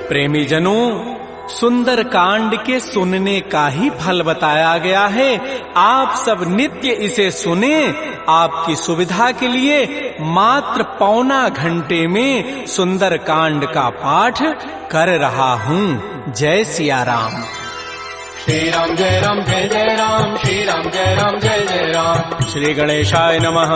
प्रेमी जनों, सुंदर कांड के सुनने का ही फल बताया गया है। आप सब नित्य इसे सुने। आपकी सुविधा के लिए मात्र पौना घंटे में सुंदर कांड का पाठ कर रहा हूँ। जय सिया राम। श्री राम जय राम जय जय राम, श्री राम जय राम जय जय राम। श्री गणेशाय नमः।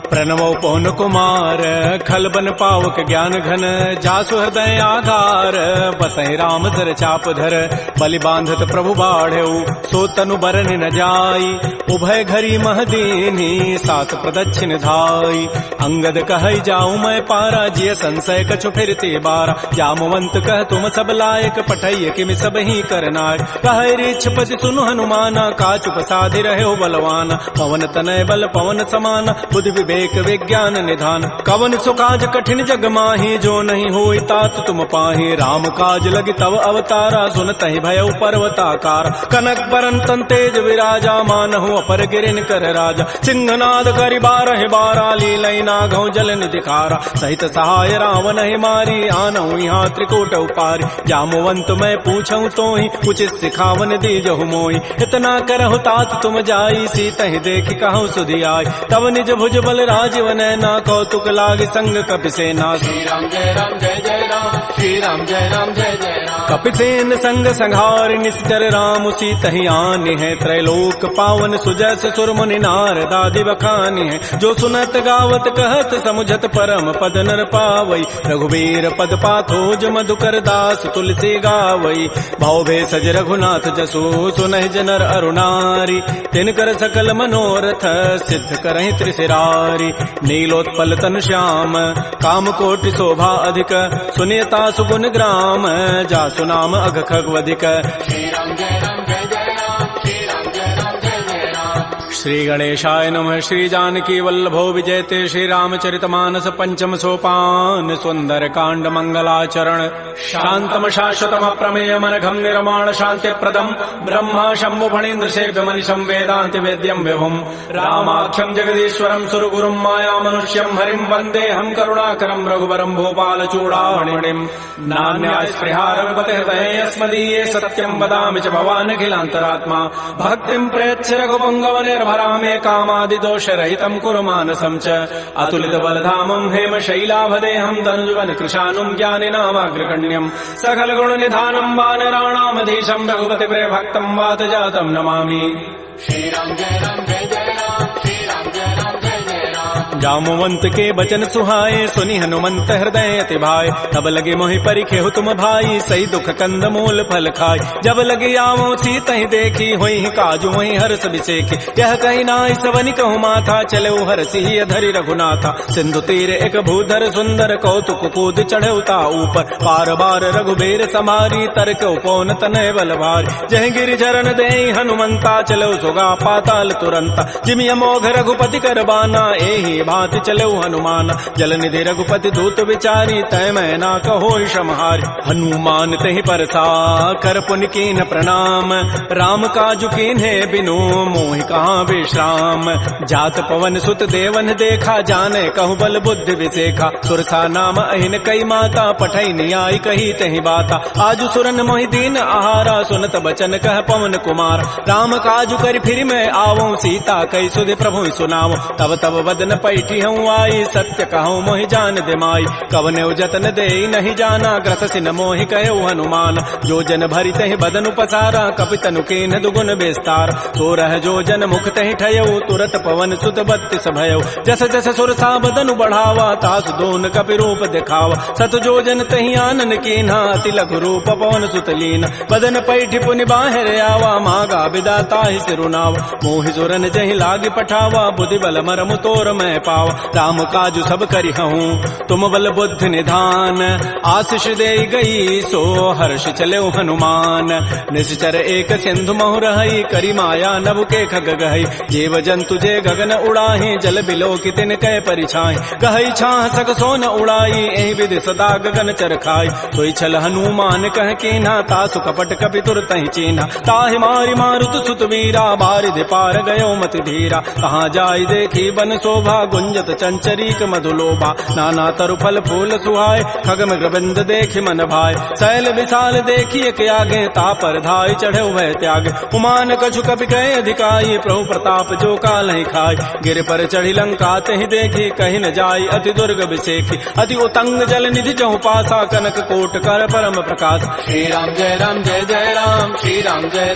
प्रणवो पवन कुमार, खलबन पावक ज्ञान घन, जासु हृदय आधार, बसहि राम सर चाप धर, बलि बांधत प्रभु बाढ़ऊ, सो तनु बरन न जाई, उभय घरी महदीनी, सात प्रदक्षिण धाई। अंगद कहै जाऊं मैं पारा, जिय संशय कछु फिरते बारा, जामवंत कह तुम सब लायक, पठैय किमि सब ही करनाय। कहै रीछपति सुनु हनुमाना, काचुप साधि रहे बलवाना, पवन तनय बल पवन समाना, बुद्धि विवेक विज्ञान निधान। कवन सुकाज कठिन जग माही, जो नहीं होई तात तुम पाही, राम काज लगी तव अवतारा, सुनतहि भयउ पर्वताकार। कनक बरन तन तेज विराजा, मानहु अपर गिरिन कर राजा, सिंहनाद करि बारहि बारा, लीलई नागहु जल निधिकारा। सहित सहाय रावण ही मारी, आनहु यहाँ त्रिकूट उपारी। जामवंत मैं पूछऊं तोहि, उचित सिखावन दीजहु मोहि। इतना करहु तात तुम जाई, सीतहि देखि कहु सुधियाई। तब निज भुज बल राजीव नैना, कौतुक लागी संग कपिसेना। श्री राम जय राम जय जय राम, श्री राम जय राम जय जय राम। कपिसेन संग संहार, निश्चर राम सीतहि आनि है, त्रैलोक पावन सुजस सुर मुनि नारद आदि बखानि है। जो सुनत गावत कहत समुझत परम पद नर पावई, रघुवीर पद पाथोज मधुकर दास तुलसी गावई। भाव भेषज रघुनाथ जसु, सुनहि जनर अरुणारी, तिनकर सकल मनोरथ सिद्ध करहि त्रिशिरारी। नीलोत्पल तनु श्याम, काम कोटि शोभा अधिक, सुनियता सुगुण ग्राम, जासु नाम अघ खगवधिक। श्री राम जय राम जय जय राम, श्री राम जय राम जय जय राम। श्री गणेशाय नमः। श्री जानकी वल्लभो विजयते, श्री रामचरितमानस पंचम सोपान, सुंदर कांड मंगलाचरण। शांतम शाश्वतम प्रमेयम अनघम निर्माण शांति प्रदम, ब्रह्मा शंभु फणीन्द्र सेव्य मनिषं वेदांति वेद्यम विभुम। रामाख्यम जगदीश्वरम सुरगुरुम माया मनुष्यम हरिम, वंदे हम करुणाकरम रघुवरम भूपाल चूड़ामणिम। नान्या स्पृहा रघुपते हृदये अस्मदीये, सत्यम वदामि च भवान् अखिलान्तरात्मा। भक्तिं प्रयच्छ रघुपुंगव निर्भरामे, कामादि दोष रहितं कुरु मानसं च। अतुलित बलधामं हेम शैलाभदेहं, धनुजवन कृशानुं ज्ञानिनामाग्रगण्यं। सकल गुण निधानं वानराणामधीशं, रघुपति प्रिय भक्तं वात जातं नमामि। श्री राम जय राम जय जय राम, श्री राम जय राम जय जय राम। जामवंत के बचन सुहाए, सुनि हनुमंत हृदय अति भाए। तब लगे मोहि परिखेहु तुम भाई, सही दुख कंद मूल फल खाय। जब लगे आवो सीतहि देखी, होई काजु वही हर्ष बिसेखी। यह कही नाई सवनि कहु माथा, चले हरषि अधरि रघुनाथा। सिंधु तीर एक भूधर सुंदर, कौतुक कूद चढ़े ता ऊपर। बार बार रघुबीर समारी, तरक उपौन तनय बल भारी। जह गिरि चरण देहि हनुमंता, चलो सुगा पाताल तुरंता। जिमि अमोघ रघुपति कर बाना, एहि भांति चलो हनुमान। जल निधि रघुपति दूत विचारी, तय मैं ना कहो क्षमहारी। हनुमान तहि परसा कर पुनि कीन प्रणाम, राम काजु कीन्हे बिनु मोहि कहाँ विश्राम। जात पवन सुत देवन देखा, जाने कहु बल बुद्धि विसेखा। सुरसा नाम अहिन कई माता, पठै नियाई कही तहि बाता। आजु सुरन मोहि दीन आहारा, सुनत बचन कह पवन कुमार। राम काजु कर फिर मैं आवो, सीता कई सुधि प्रभु सुनावो। तब तब बदन पैठी हूँ आई, सत्य कहूँ मोहि जान दिमाई। कवने जतन दे नहीं जाना, ग्रस न मोहि कहो हनुमान। जो जन भरि तहि बदन पसारा, कपितनु कीन्ह दुगुन विस्तार। तो रह जो जन मुख तहि ठयऊ, तुरत पवन सुत बत्तिस भयऊ। जस जस सुरसा बदनु बढ़ावा, तास दोन कपि रूप दिखावा। सत जो जन तहि आनन कीन्हा, अति लघु रूप पवन सुत लीन। बदन पैठी पुनि बाहर आवा, मागा बिदा ताहि सिरुनावा। मोहि सुरन जहि लागी पठावा, बुद्धि बल मरमु तोर मैं पावा। राम काजु सब करिहऊँ, तुम बल बुद्धि निधान। आशीष दे गई सो हर्ष चले हनुमान। निश्चर एक सिंधु महु रही, करी माया नभ के खग गहई। जीव जंतु जे गगन उड़ाही, जल बिलो की तिन कै परिछाई। गहई छाह सक सोन उड़ाई, एहि विधि सदा गगन चर खाई। सोई छल हनुमान कह कीन्हा, तासु कपट कपि तुरतहि चीन्हा। ताहि मारि मारुत सुत वीरा, बारिधि पार गयो मति धीरा। कहाँ जाई देखी बन शोभा, गुंजत चंचरीक मधुलोभा नाना तरु फल फूल सुहाय खग मृग बिंद देखि मन भाय शैल विशाल देखिए के आगे तापर धाय चढ़े वह त्याग उमान कछु कपि कहे अधिकाई प्रभु प्रताप जो काल ही खाय गिर पर चढ़ी लंका तहि देखी कहीं न जाई अति दुर्ग विशेखी अति उतंग जल निधि जहु पासा कनक कोट कर परम प्रकाश श्री राम जय जय राम श्री राम जय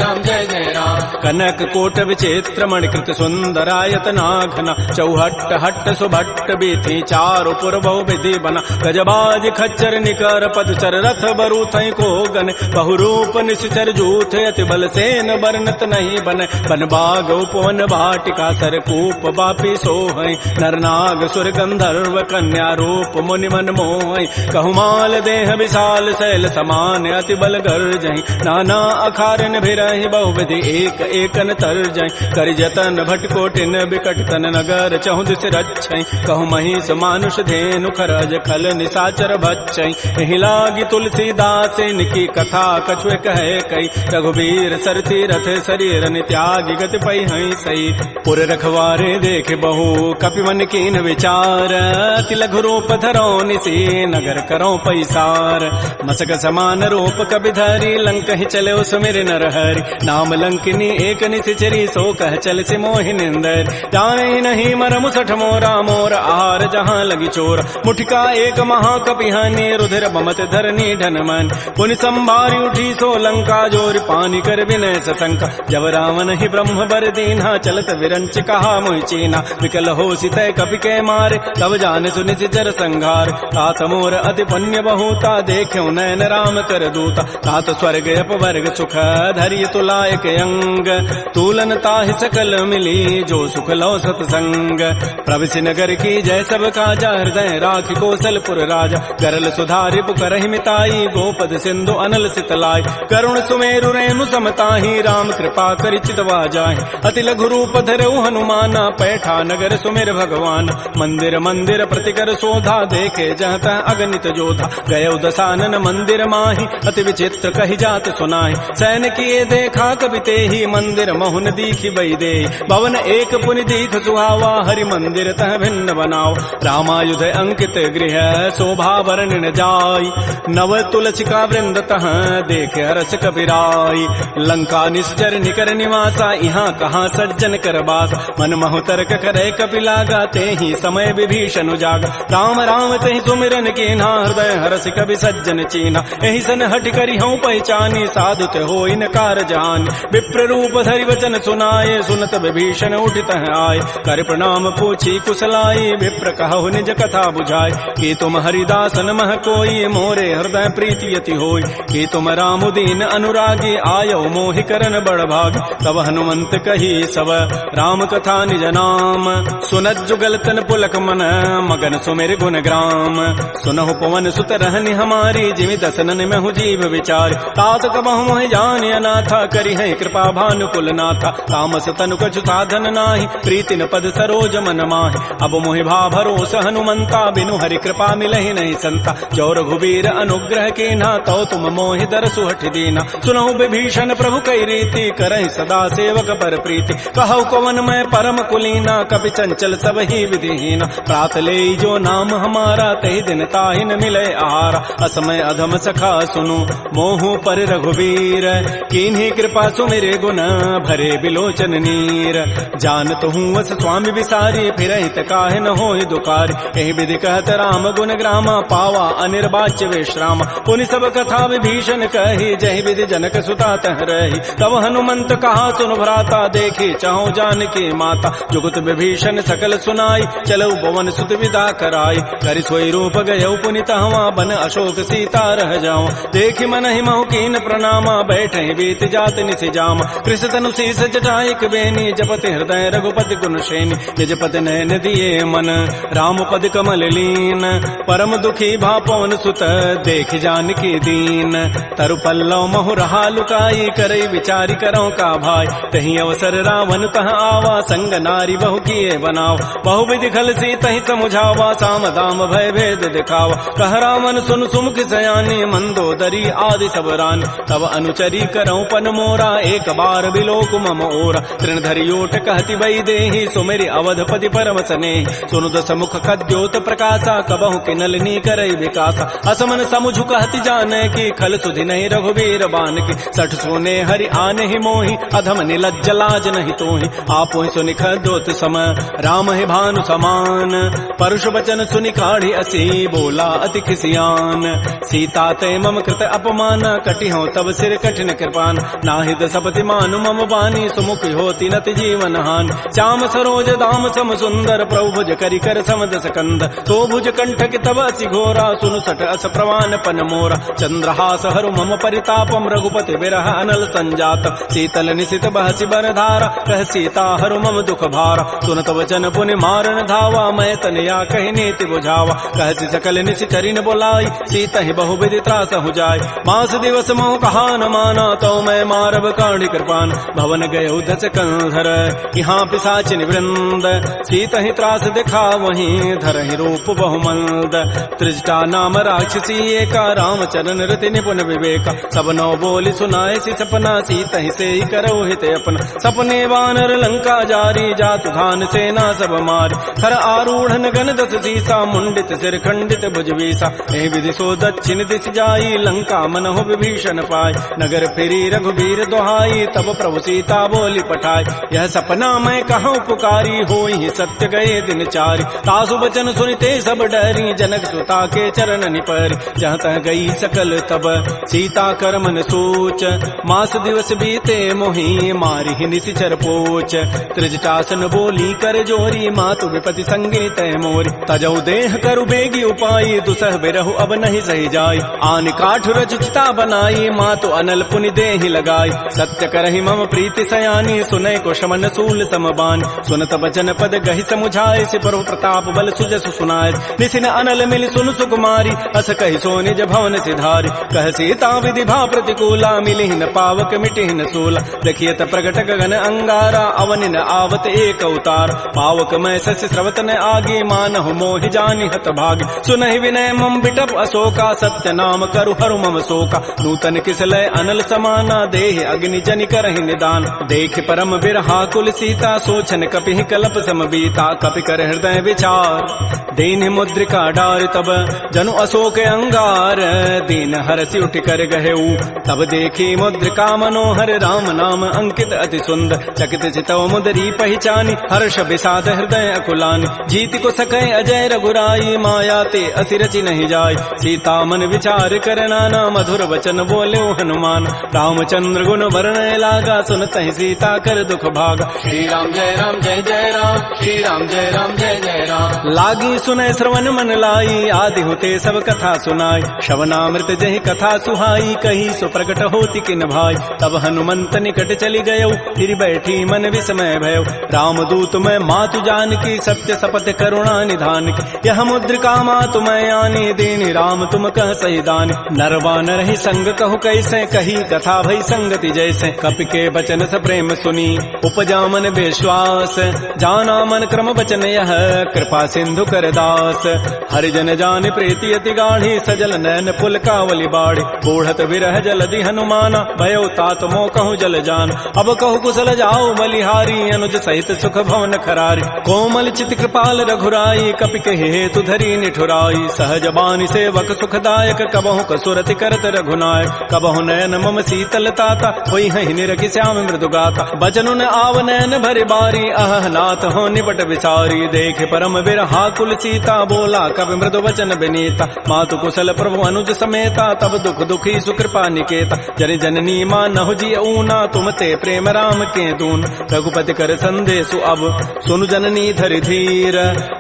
जय राम कनक कोट विचित्र मणिकृत सुंदरायत नाघना चौहट्ट हट्ट सुभट्ट बीथी चारु पुर बहु विधि बना गजबाज खच्चर निकर पदचर रथ बरु थई को गन बहुरूप निश्चर जूथ अति बल सेन बरनत नहीं बन बन बाग उपवन भाटिका सरकूप बापी सोहै नरनाग सुर गंधर्व कन्या रूप मुनि मन मोहै कहुमाल देह विशाल शैल समान अति बल गर्जहि नाना अखारन भिरहि बहुविधि एक एकन तरजहि कर जतन भटकोटिन बिकट तन नगर चहु दिस रक्षै कहु महिष मानुष धेनु खरज खल निसाचर भक्षै एहि लागी तुलसीदास इनकी कथा कछुए कहे कई रघुबीर सरती रथ शरीर त्यागी गति पै हई सई पुर रखवारे देख बहु कपि मन कीन विचार अति लघु रूप धरो निसी नगर करो पैसार मसक समान रूप कबि धरी लंक ही चले सुमिर नर हरि नाम लंकिनी एक निचरी सो कह चल से मोहि निंदर जाने नहीं मरमु सठ मोरा मोर आहार जहाँ लगी चोर मुठिका एक महाकपिहानी रुधिर बमत धरनी ढन मन पुनि संभारी उठी सो लंका जोर पानी कर विनय सतंका जब रावण ही ब्रह्म बर दीन्हा चलत विरंच कहा मोहि चीना विकल हो सितय कपि के मारे तब जान सुनित जर संघार तात मोर अति पुण्य बहुता देख्यो नयन राम कर दूता तात स्वर्ग अपवर्ग सुख धैर्य तुलायक अंग तूलन ताहि सकल मिली जो सुख लो सतसंग प्रविशि नगर की जय सब काजा हृदय राखि कौशलपुर राजा करल सुधारि पुकरहि मिताई गोपद सिंधु अनल सितलाई करुण सुमेरु रेणु समताहि राम कृपा करि चितवा जाहि अति लघु रूप धरऊ हनुमाना पैठा नगर सुमेर भगवान मंदिर मंदिर प्रतिकर शोधा देखे जहत अगणित जोधा गय दसानन मंदिर माहि अति विचित्र कहि जात सुनाहि सैन किए देखा कबि तेहि मंदिर महुन दीखि बई दे भवन एक पुनि दीख सुहावा हरि मंदिर तह भिन्न बनाओ रामायुध अंकित गृह शोभा वर्णन जाय नव तुलसिका वृंद तह देख हरस कबिराई लंका निश्चर निकर निवासा यहाँ कहाँ सज्जन कर बास मन महु तर्क करे कपि लागा तेहि समय विभीषण जागा राम राम तेहि सुमिरन कीन्हा हृदय हरस कबि सज्जन चीना एहि सन हटि करि हूँ पहचानी साधुत होई न कार जानी विप्र रूप धरि वचन सुनाए सुनत विभीषण उठित आए कर प्रणाम पूछी कुशलाई विप्र कहु निज कथा बुझाए कि तुम हरिदासन मह कोई मोरे हृदय प्रीति यति होई कि तुम रामुदीन अनुरागी आयो मोहि करन बड़ भाग तब हनुमंत कही सब राम कथा निज नाम सुनत जुगल तन पुलक मन मगन सुमेर गुण ग्राम सुनहु पवन सुत रहनि हमारी जिमि दसनन में हूँ जीव विचार तात कबहु मोहि जानि अनाथा करि है कृपा भानुकुल नाथा तामस तनु कछु साधन नाही प्रीति न पद सरोज मन माहि अब मोहि भा भरोस हनुमंता बिनु हरि कृपा मिलहि नहीं संता जो रघुबीर अनुग्रह कीन्हा तो तुम मोहि दरसु हठि दीना सुनहु विभीषण प्रभु कई रीति करहि सदा सेवक पर प्रीति कहु कवन मैं परम कुलीना कपि चंचल सब ही विधिहीना प्रात ले जो नाम हमारा तहि दिन ताहि न मिले आहारा असमय अधम सखा सुनु मोहु पर रघुबीर कीन्ही कृपा सुमिरे गुण भरे बिलोचन नीर जानत हूँ वस स्वामी विसारी फिर काहे न होहि दुकारी एहि विधि कहत राम गुण ग्रामा पावा अनिर्वाच्य विश्राम पुनि सब कथा विभीषण कही जहि विधि जनक सुता तह रही तब हनुमंत कहा सुन भ्राता देखी चाहो जानकी माता जुगुत विभीषण सकल सुनाई चलो भवन सुत विदा कराई कर सोई रूप गयो पुनि तहवा बन अशोक सीता रह जाओ देखि मन ही महु कीन प्रणामा बैठे बीत जात निसि जाम कृष तनु शीस जटाइक बेनी जपति हृदय रघुपति गुण श्रेणी निज पति नयन दिए मन राम पद कमल लीन परम दुखी भा पवन सुत देख जानकी दीन तरु पल्लव महु रहा लुकाई करई विचारी करो का भाई तही अवसर रावण तह आवा संग नारी बहु किए बनाव बहु विधि खल सी तही समुझावा साम दाम भय भेद दिखावा कह रावण सुन सुमुख सयानी मंदोदरी आदि सब रान तब अनुचरी करऊं पन मोरा एक बार बिलोक मम ओरा तृण धरियोट कहति बई देहि सुमेरि अवधपति पर करम सने सुनु दस मुख खद्योत प्रकाशा कबहु के नलिनी करई विकासा असमन समुझु कहति जाने की खल सुधि नहीं रघुबीर बान की सठ सोने हरि आने ही मोहि अधम निलज्ज लाज नहीं तोहि आपो सुनि खद्योत सम राम है भानु समान परुष वचन सुनि काढ़ी असी बोला अति खिसियान सीता ते मम कृत अपमान कटि हो तब सिर कठिन कृपान नाहिद सपति मानु मम बानी सुमुख होती नति जीवन हान श्याम सरोज दाम सम सुंदर प्रभु भुज करि कर समदस कंद तो भुज कंठ के तब असि घोरा सुनु सठ अस प्रवान पन मोरा चंद्रहास हरु मम परितापम रघुपति विरह अनल संजात शीतल निशित बहसि बरधारा कह सीता हरु मम दुख भारा सुनत वचन पुनि मारन धावा मैं तनया कहि नीति बुझावा कहसि सकल निशि चरिन बोलाई सीता ही बहु विधि त्रास हो जाय मास दिवस मोह कहा न माना तो मैं मारब काढ़ी कृपान भवन गय दस कंधर यहाँ पिशाचिन वृंद सीता ही त्रास दिखा वहीं धर ही रूप बहुमंद त्रिजटा नाम राक्षसी एका राम चरण रति निपुण विवेका सब नौ बोली सुनाए सी सपना सीता ही से ही करो हित अपना सपने वानर लंका जारी जातु धान सेना सब मारी खर आरूढ़ गन दस सीसा मुंडित सिर खंडित भुजवीसा एहि विधि सो दक्षिण दिश जाई लंका मन हो विभीषण पाय नगर फिरी रघुबीर दोहाई तब प्रभु सीता बोली पठाई यह सपना मैं कहूँ पुकारी होई सत्य गए दिन चारी तासु बचन सुनते सब डरी जनक सुता के चरण निपरी जहाँ तह गई सकल तब सीता कर मन सोच मास दिवस बीते मोहि मारी ही निशिचर पोच त्रिजटासन बोली कर जोरी मातु विपति संगिनी तय मोरी तजऊ देह करु बेगी उपाई दुसह बिरहु अब नहीं सही जाई आन काठ रचिता बनाई मातु अनल पुनि देहि लगाई सत्य करहि मम प्रीति सयानी सुनय को शमन सूल समबान सुनत बचन पद गहि समुझाए से प्रभु प्रताप बल सुजसु सुनाए निसिन अनल मिल सुन सुकुमारी अस कहि सो निज भवन सिधारी कह सीता विधि भा प्रतिकूला मिलिहि न पावक मिटिहि न सूला देखिए त प्रगट गगन अंगारा अवनि न आवत एक अवतार पावक मैं सस स्रवत न आगे मानहु मोहि जानि हत भागी सुनहि विनय मम बिटप अशोका सत्य नाम करु हरु मम शोका नूतन किसलय अनल समाना देह अग्नि जनि करहि निदान देख परम बिरहा कुल सीता सोचन कपिहि कलप सम बीता कपि कर हृदय विचार दीन मुद्रिका डार तब जनु अशोक अंगार दीन हरसि उठ कर गहेऊ तब देखी मुद्रिका मनोहर राम नाम अंकित अति सुंदर चकित चितव मुदरी पहचानी हर्ष विषाद हृदय अकुलानी जीत को सकै अजय रघुराई माया ते असिरचि नहीं जाय सीता मन विचार कर नाना मधुर वचन बोले हनुमान रामचंद्र गुण वर्णय लागा सुनत ही सीता कर दुख भागा श्री राम जय राम श्री राम जय जय राम लागी सुनय श्रवण मन लाई आदि होते सब कथा सुनाई श्रवणामृत जहि कथा सुहाई कही सो प्रकट होती किन भाई तब हनुमंत निकट चली गयो फिर बैठी मन विस्मय भयो राम दूत मैं मातु जान की सत्य सपथ करुणा निधान की यह मुद्रिका मातु मैं आनी दीनी राम तुम कह सही दान नरवा नर ही संग कहु कैसे कही कथा भई संगति जैसे कपि के बचन स प्रेम सुनी उपजा मन विश्वास जाना मन क्रम बचन यह कृपा सिंधु कर दास हरिजन जान प्रीति अति गाढ़ी सजल नैन पुल कावली बाड़ी बूढ़त विरह जलधि हनुमाना भयो तात मोह कहूँ जल जान अब कहु कुशल जाओ बलिहारी अनुज सहित सुख भवन खरारी कोमल चित कृपाल रघुराई कपि कहे हेतु धरी निठुराई सहज बानी सेवक सुखदायक कबहु कसुरति करत रघुनायक कबहु नयन मम शीतल ताता होई हहि निरखि श्याम मृदु गाता बचनु न आव नयन भरि बारी अह नाथ हो निपट विचारी देख परम बिरहा कुल सीता बोला कवि मृदु वचन विनीता मातु कुशल प्रभु अनुज समेता तब दुख दुखी सुकृपा निकेता जरि जननी मानहु जी ऊना तुम ते प्रेम राम के दून रघुपति कर संदेशु अब सुनु जननी धरि धीर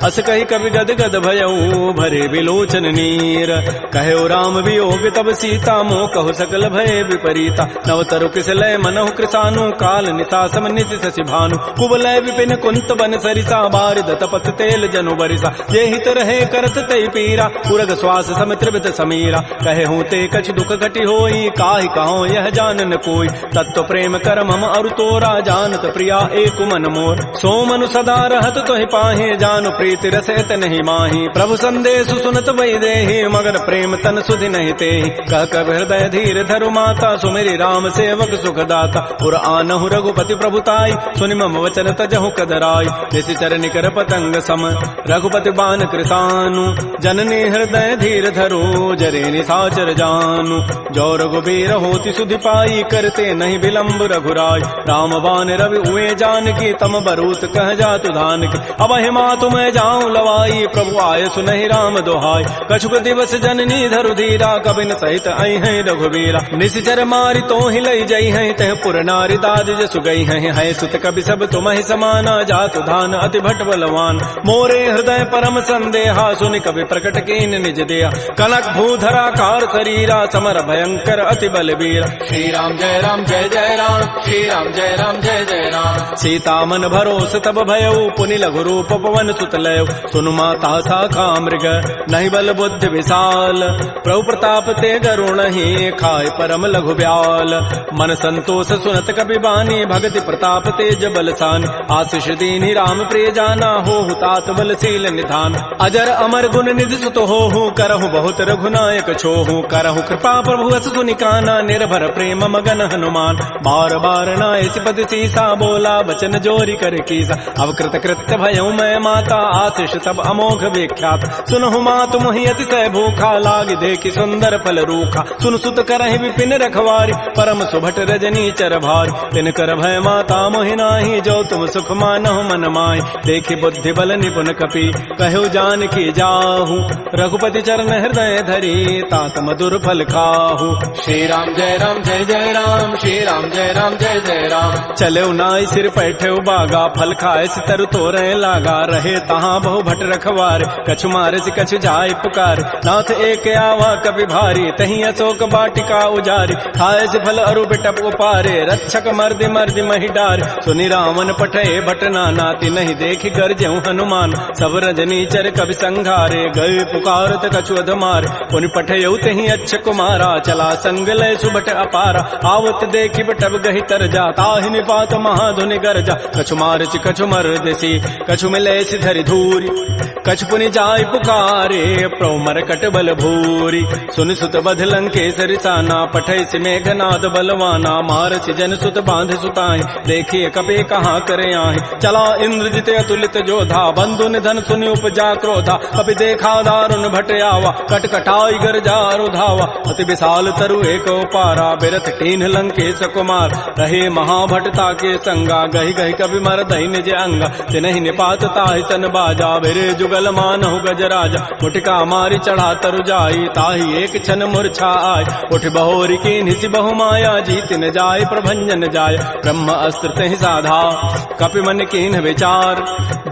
अस कहि कवि गद गद भयऊ भरे विलोचन नीर कहो राम वियोग तब सीता मोह कहु सकल भय विपरीता नवतरु किसलय मनहु कृसानु काल निता सम नित शशि भानु कुवलय विपिन कुंत बन सरिसा बारिद तपत तेल जनु बरिसा ये हित रहे करत तय पीरा पुरग श्वास सम त्रिवित समीरा कहे हूँ ते कछ दुख घटी होई काहि कहो यह जानन कोई तत्व प्रेम कर मम अरु तोरा जानत प्रिया एक मन मोर सो मनु सदा रहत तोहि पाहे जानु प्रीति रसत नहीं माही प्रभु संदेश सुनत वही देहि मगर प्रेम तन सुधि नहीं तेहि कह कब हृदय धीर धरु माता सुमेरी राम सेवक सुखदाता पुर आनहु रघुपति प्रभुताई सुनि मम वचन तजहु कदराई जैसे निशिचर निकर पतंग सम रघुपति बान कृतानु जननी हृदय धीर धरो जरे निशाचर जानु जो रघुबीर होति सुधि पाई करते नहीं विलंब रघुराय राम बान रवि उए जान की तम बरूत कह जातु धान की अब हिमा तुम जाऊं लवाई प्रभु आय सुनहि राम दोहाय कछुक दिवस जननी धरु धीरा कबिन सहित आई है रघुबीरा निशिचर मारी तो ही लई जई है तह पुर नारी दाद जसु गई है सुत कवि सब तुम ही समाना जातु धान अति भट बलवान मोरे हृदय परम संदेहा सुनि कवि प्रकट कीन निज दिया कनक भूधरा कार शरीरा समर भयंकर अति बलबीरा श्री राम जय राम जय जय राम श्री राम जय राम जय जय राम सीता मन भरोस तब भयउ पुनि लघु रूप पवन सुत लय सुनु माता साखा मृग नहीं बल बुद्धि विशाल प्रभु प्रताप ते गरुण ही खाय परम लघु ब्याल मन संतोष सुनत कबि बानी भगति प्रताप तेज बलसान आशीष दीनी राम प्रिय जाना हो तात बलशील निधान अजर अमर गुण निधि सुत हो करहु बहुत रघुनायक छोहु करहु कृपा प्रभु अस सुनिकाना निर्भर प्रेम मगन हनुमान बार बार नाय सिपति सीसा बोला बचन जोरी कर कीसा अब कृत कृत्य भयउ मैं माता आशीष तब अमोघ विख्यात सुनहु मात मोहि अतिशय भूखा लाग देखि सुंदर फल रूखा सुन सुत करहि विपिन रखवारी परम सुभट रजनी चर भारी तिन कर भय माता मोहि नाही जो तुम सुख मानहु मन माहि देखि बुद्धि बल निपुण कपि कहु जान की जाहु रघुपति चरण हृदय धरी तात मधुर फल खाहु श्री राम जय राम जय जय राम श्री राम जय राम जय जय राम चले नाई सिर पैठे बागा फल खाए सितर तोरे लागा रहे तहाँ बहु भट रखवार कछु मारे से कछु जाय पुकार नाथ एक आवा कभी भारी तही अशोक बाटिका उजारी खाए से फल अरु बिटप उपारे रक्षक मर्दि मर्दि मही डार सुनि रावण पठे भट नाती नहीं देखि गर्जहु हनुमान सब रजनी चर कवि संघारे गए पुकारत कछु अधमार पुनि पठयउ तही अच्छ कुमारा चला संग लय सुभट अपारा आवत देखि बटब गहि तर जा ताहि निपात महाधुनि गरजा कछु मारचि कछु मर्दसी कछु मिले धरि धूरी कछु पुनि जाय पुकारे प्रभु मरकट बल भूरी सुनि सुत बध लंकेसरि साना पठै सि मेघनाद बलवाना मारसि जन सुत बांध सुताई देखिए कपे कहाँ करे आए चला इंद्रजित अतुलित जोधा बंधु निधन सुनि उपजा क्रोधा कपि देखा दारुण भट आवा कटकटाई गरजा रुधावा अति विशाल तरु एक पारा बिरथ कीन लंकेश कुमार रहे महाभटता के संगा गहि गहि कवि मर दहि निज अंगा तिनहि निपात ताहि सन बाजा बिरे जुगल मानहु गजराजा मुटिका मारी चढ़ा तरु जाई ताहि एक क्षण मूर्छा आय उठ बहोरी की निसि बहु माया जीत न जाय प्रभंजन जाय ब्रह्म अस्त्र तहि साधा कपि मन कीन विचार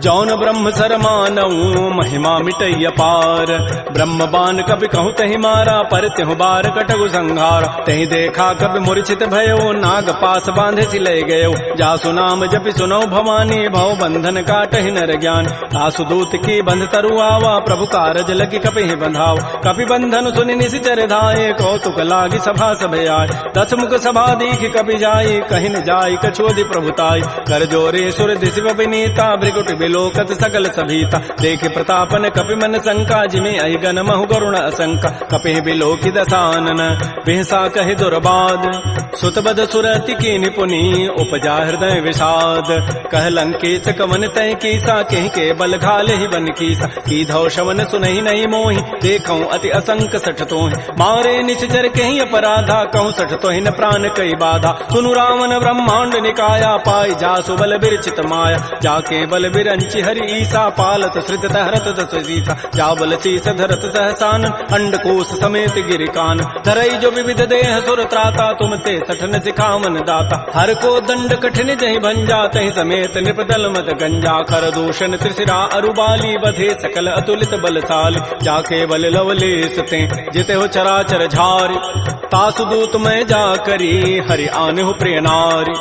जौन ब्रह्म सर मानऊ महिमा मिटैय पार ब्रह्म बान कपि कहु तहि मारा पर त्यहु बार कटगु संहार तहि देखा कपि मूर्छित भयो नाग पास बांधे सि ले गयो जासु नाम जपि सुनो भवानी भव बंधन काटहि नर ज्ञान तासु दूत की बंध तरु आवा प्रभु कारज लगी कपि बंधाव कपि बंधन सुनि निशिचर धाये कौतुक लागी सभा सब आय दस मुख सभा दीख कपि जाई कहि न जाई कछोदि प्रभुताई कर जोरे सुर दिशिव विनीता भृगुट बिलोकत सकल सभीता देखे प्रतापन कपि मन शंका जिमे अहि गण महु गरुण असंका कपि बिलोकि दसानन बिहसा कहि दुर्बाद सुतबद सुरति की निपुनी उपजा हृदय विषाद कह लंकेश कवन तय कीसा कहीं के बल घाल ही बन कीसा की धौ शवन सुनहि नहीं मोहि देखऊं अति असंक सठ तोहि मारे निश्चर कहीं अपराधा कहूँ सठ तोहि न प्राण कई बाधा सुनु रावण ब्रह्मांड निकाया पाई जासु बल बिरचित माया जाके बल बिरंचि हरि ईसा पालत श्रित हरत दस सीसा जा बल शीस धरत सहसान अंडकोश समेत गिरिकान धरई जो विविध देह सुर त्राता तुम ते सठन सिखावन दाता हर को दंड कठिन जहि भंजा तहि समेत निपदल मत गंजा कर दूषण त्रिशिरा अरुबाली बधे सकल अतुलित बलशाली जाके बल लवलेस ते जिते हो चराचर झारी तासु दूत मैं जा करी हरि आने प्रिय नारी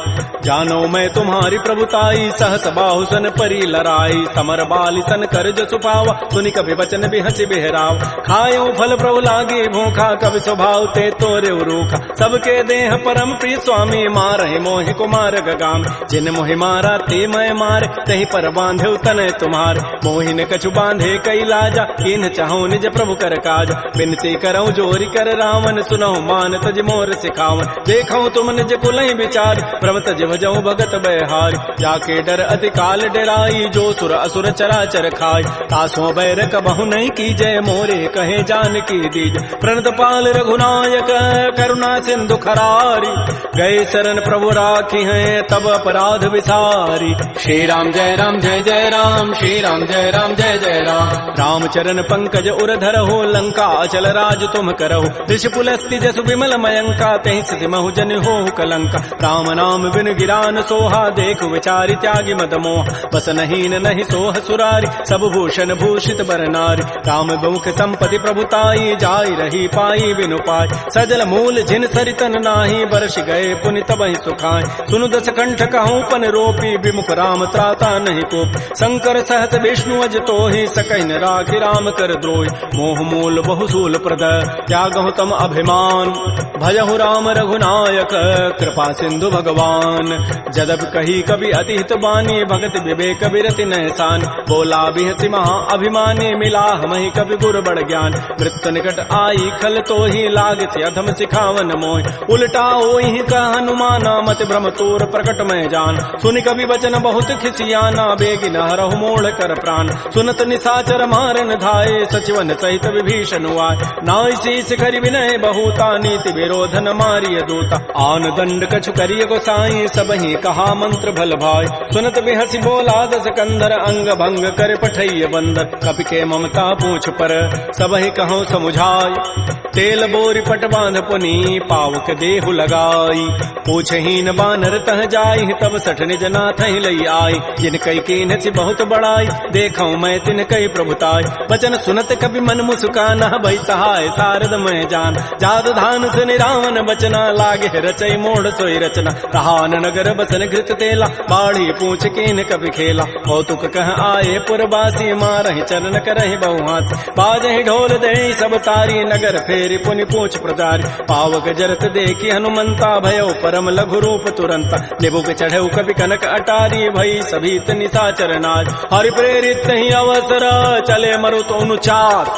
जानो मैं तुम्हारी प्रभुताई सहस बाहु सन परी लराई समर बाली सन कर जो सुपावा सुनि कभी वचन भी हंसी बिहराव खायो फल प्रभु लागे भूखा कभी स्वभाव ते तोरे रूखा सबके देह परम प्रिय स्वामी मारहि मोहि कुमार गगाम जिन मोहि मारा ते मैं मार तही पर बांधे तनय तुम्हार मोहि न कछु बांधे कई लाजा कीन चाहूं निज प्रभु कर काज बिनती करऊं जोरी कर रावण सुनहु मान तज मोर सिखावन देखऊं तुम निज कुलहि विचार प्रभ तज भजऊं भगत बहारी जाके डर अति काल डेराई, जो सुर असुर चराचर खाय। तासों बैर कबहु नहीं की जय, मोरे कहे जान की दीज। प्रणत पाल रघुनायक करुणा सिंधु खरारी, गए शरण प्रभु राखी हैं तब अपराध विसारी। श्री राम जय जय राम, श्री राम जय जय राम। रामचरण पंकज उर धरहु, लंका अचल राज तुम करहु। ऋषि पुलस्ति जसु विमल मयंका, तेहि सिधि महु जन होहु कलंका। राम नाम बिन गिरान सोहा, देखु विचारि त्यागी मद मोह। बस नहीं नहीं सोह सुरारी, सब भूषण भूषित बर नारी। राम मुख संपत्ति प्रभुताई, जाई रही पाई बिनु पाई। सजल मूल जिन सरितन नाही, बरस गए पुनि तबहि सुखाय। सुनु दस कंठ कहूँ पन रोपी, विमुख राम त्राता नहीं कोप। शंकर सहत विष्णु अज तोहि, सकहि न राखि राम कर द्रोहि। मोह मूल बहुसूल प्रद, त्यागहु तम अभिमान। भजहु राम रघुनायक, कृपा सिंधु भगवान। जदब कही कवि अति हित बानी, भगत विवेक बिरति नहसान। बोला बिहति महा अभिमानी, मिला हमहि कवि गुर बड़ ज्ञान। मृत्यु निकट आई खल तोहि, लागति अधम सिखावन मोहि। उल्टा ओहि कह हनुमाना, मति भ्रम तोर प्रकट में जान। सुनि कवि वचन बहुत खिसियाना, बेगी न हरहु मोड़ कर प्राण। सुनत निशाचर मारन धाये, सचिवन सहित विभीषण आए। नाई शीस करि विनय बहुता, नीति विरोधन मारिय दूता। आन दंड कछु करिय गोसाई, सबहि कहा मंत्र भल भाई। सुनत बिहसि बोला दस कंधर, अंग भंग कर पठैय बंदर। कपि के ममता पूछ पर, सबहि कहूँ समुझाई। तेल बोरी पट बांध पुनी, पावक देहु लगाई। पूछहीन बानर तह जाई, तब सठ निज नाथ ही लई आई। जिन कई कीन सी बहुत बड़ाई, देखूं मैं तिन कई प्रभुताई। वचन सुनत कभी मन मुस्काना, भई सहाय सारद मैं जान। जाद धान सुनि रावण बचना, लागे रचई मोड़ सोई रचना। रहान नगर बसन घृत तेला, बाढ़ी पूछ कीन कभी खेला। कौतुक कह आए पुरवासी, मारहि चरण करहि बहुहास। बाजहि ढोल दे सब तारी, नगर फेरी पुनि पूछ प्रजारी। पावक जरत देखी हनुमंता, भयो परम लघु रूप तुरंता। निबुक चढ़ऊ कवि कनक अटारी, भई सभीत निशाचर नाज। हरि प्रेरित ही अवसर, चले मरुत अनुचार।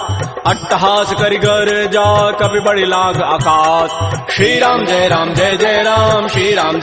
अट्टहास करि गर जा, कवि बड़ी लाग आकाश। श्री राम जय जय राम, श्री राम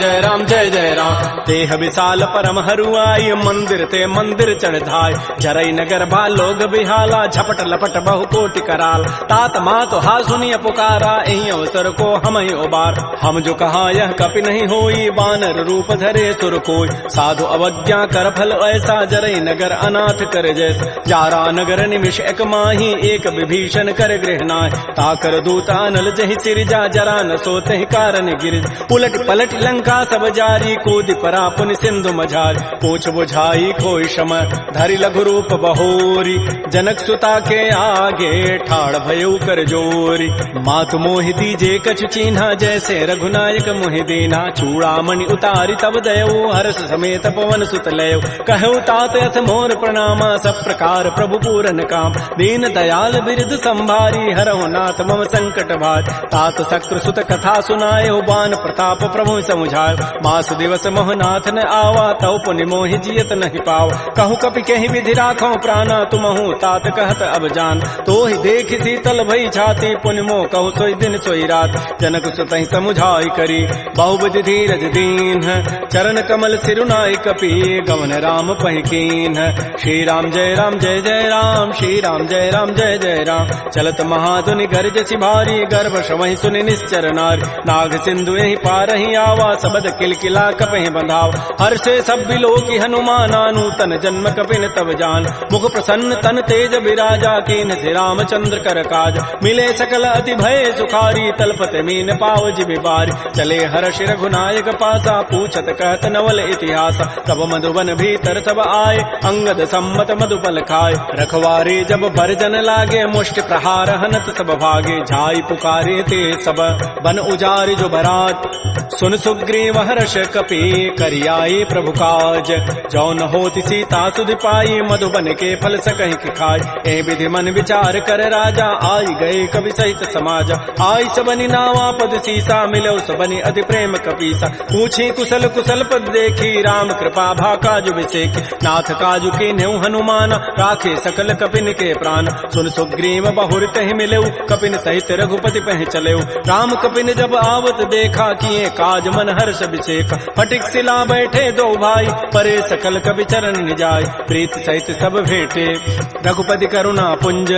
जय जय राम। देह विशाल परम हरुआई, मंदिर ते मंदिर चढ़ धाय। जरई नगर बा लोग बिहाला, झपट लपट बहु कोटि कराल। तात मात हा सुनिय पुकारा, एहि अवसर को हम ही उबार। हम जो कहा यह कपि नहीं होई, बानर रूप धरे सुर कोई। साधु अवज्ञा कर फल ऐसा, जरई नगर अनाथ कर जैसा। जारा नगर निमिष एक माही, एक विभीषण कर गृहनाय। ताकर दूता अनल जहि सिरजा, जरा न सोते ही कारण गिरिज। उलट पलट लंका सब जारी, कूदि परा पुनि सिंधु मझारी। पूछ बुझाई खोई शम, धरि लघु रूप बहोरी। जनक सुता के आगे, ठाड़ भयउ कर जोरी। मातु मोहि दीजे कछु चीन्हा, जैसे रघुनायक मोहि दीना। चूड़ामणि उतारी तब दयऊ, हर्ष समेत पवन सुत लयऊ। कहु तात यथ मोर प्रणामा, सब प्रकार प्रभु पूरन काम। दीन दयाल बिरद संभारी, हरहु नाथ मम संकट भार। तात शक्र सुत कथा सुनायो, बान प्रताप प्रभु समुझायो। मास दिवस मोहनाथ न आवा, तौ पुनि मोहि जियत नहीं पाव। कहूँ कपि कहीं विधि राखो प्राणा, तुमहु तात कहत अब जान। तो ही देख शीतल भई छाती, पुनि मोह कहूँ सोई दिन सोई रात। जनक सुतहि समुझाई करी, बहुबुधि धीरज दीन। चरण कमल सिरुनाई कपि, गवन राम पहिकीन। श्री राम जय जय राम, श्री राम जय जय राम। चलत महाधुनि गर्जसि भारी, गर्भ श्रवहि सुनि निश्चर नारी। नाग सिंधु यही पारहि आवा, सबद किलकिला कपहि बंधाव। हर्षे सब बिलोकी हनुमाना, नूतन जन्म कपिन तब जान। मुख प्रसन्न तन तेज विराजा, कीन से रामचंद्र कर काज। मिले सकल अति भय सुखारी, तलपत मीन पाव जिबि बारी। चले हर्ष रघुनायक पासा, पूछत कहत नवल इतिहास। तब मधुबन भीतर सब आए, अंगद सम्मत मधुपल खाए। रखवारे जब बरजन लागे, मुष्टि प्रहार हनत सब भागे। झाई पुकारे ते सब, बन उजारि जो बरात। सुन सुग्रीव हर्ष कपि, करियाई प्रभु काज। जौन होति सीता सुधि पाई, मधुबन के फल सकहि कि खाय। ए विधि मन विचार कर राजा, आई गए कवि सहित समाज। आई सबनि नावा पद सीसा, मिलो सबनि अति प्रेम कपीसा। पूछी कुशल कुशल पद देखी, राम कृपा भा काजु विसेखी। नाथ काजु के न्यू हनुमान, राखे सकल कपिन के प्राण। सुन सुग्रीव सुग्रीव बहुर तहि मिलेऊ, कपिन सहित रघुपति पह चलेऊ। राम कपिन जब आवत देखा, किए काज मन हर्ष अभिषेक। फटिक सिला बैठे दो भाई, परे सकल कवि चरण निजाय। प्रीत सहित सब भेटे, रघुपति करुणा पुंज।